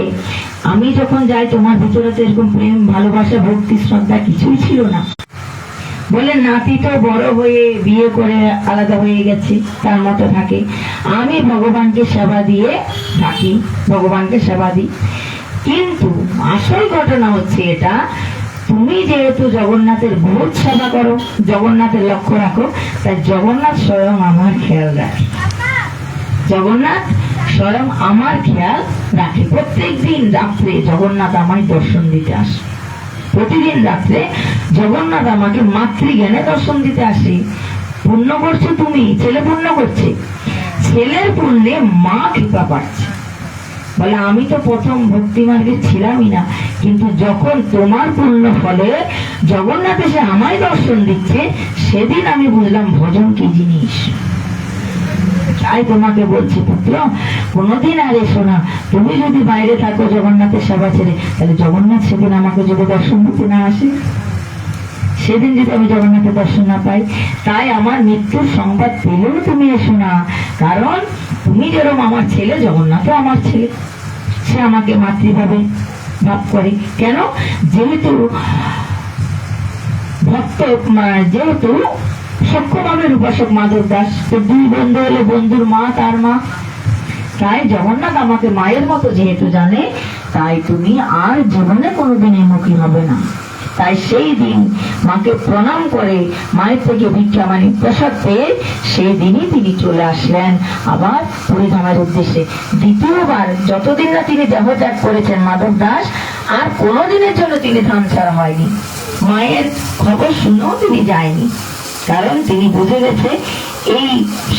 আমি যখন যাই তোমার ভিতরে তো এরকম প্রেম ভালোবাসা ভক্তি শ্রদ্ধা কিছুই ছিল না। বলে নাতি তো বড় হয়ে বিয়ে করে আলাদা হয়ে গেছে, তার মতো থাকে, আমি ভগবানকে সেবা দিয়ে থাকি, ভগবানকে সেবা দিই। কিন্তু আসল ঘটনা হচ্ছে এটা, তুমি যেহেতু জগন্নাথের বহুত সেবা করো, জগন্নাথের লক্ষ্য রাখো, তাই জগন্নাথ স্বয়ং আমার খেয়াল রাখে, জগন্নাথ স্বয়ং আমার খেয়াল রাখে। প্রত্যেকদিন রাত্রে জগন্নাথ আমায় দর্শন দিতে আসে, প্রতিদিন রাত্রে জগন্নাথ আমাকে মাতৃজ্ঞানে দর্শন দিতে আসে। পুণ্য করছো তুমি, ছেলে পুণ্য করছে, ছেলের পুণ্যে মা কৃপা পাচ্ছে। বলে আমি তো প্রথম ভক্তি মার্গে ছিলামই না, কিন্তু যখন তোমার পুণ্য ফলে জগন্নাথ এসে আমায় দর্শন দিচ্ছে, সেদিন আমি বুঝলাম ভজন কি জিনিস। তাই তোমাকে বলছি পুত্র, কোনোদিন আর এসো না, তুমি যদি বাইরে থাকো জগন্নাথের সেবা ছেড়ে, তাহলে জগন্নাথ সেদিন আমাকে যদি দর্শন দিতে না আসে, সেদিন যদি আমি জগন্নাথের দর্শন না পাই, তাই আমার মৃত্যুর সংবাদ পেলেও তুমি এসো না। কারণ তুমি যেরকম আমার ছেলে, জগন্নাথও আমার ছেলে, সে আমাকে মাতৃভাবে ভাব করে। কেন? যেহেতু ভক্ত, যেহেতু সক্ষমাবের উপাসক মাধব দাস, তো দুই বন্ধু হলো বন্ধুর মা, তার মা, তাই জগন্নাথ আমাকে মায়ের মতো যেহেতু জানে, তাই তুমি আর জীবনে কোনোদিন মুখী হবে না। তাই সেই দিন মাকে প্রণাম করে মায়ের থেকে ভিক্ষা মানে প্রসাদ পেয়ে সেই দিনই তিনি চলে আসলেন আবার পুরীধামের উদ্দেশ্যে। দ্বিতীয়বার যতদিন না তিনি দেহত্যাগ করেছেন মাধব দাস, আর কোনোদিনের জন্য তিনি ধাম ছাড়া হয়নি, মায়ের খবর শুনেও তিনি যায়নি। কারণ তিনি বুঝে গেছে এই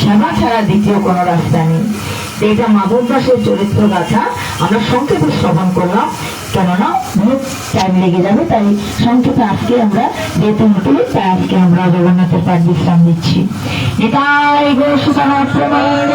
সেবা ছাড়া দ্বিতীয় কোনো রাস্তা নেই। এটা মাধব দাসের চরিত্র গাথা আমরা সংক্ষেপে শ্রবণ করলাম, কেননা বহুত টাইম লেগে যাবে, তাই সংক্ষেপে আজকে আমরা যেহেতু নতুন, তাই আজকে আমরা জগন্নাথের পাঠ বিশ্রাম দিচ্ছি। এটাই গো সুতানাথ প্রমাণ।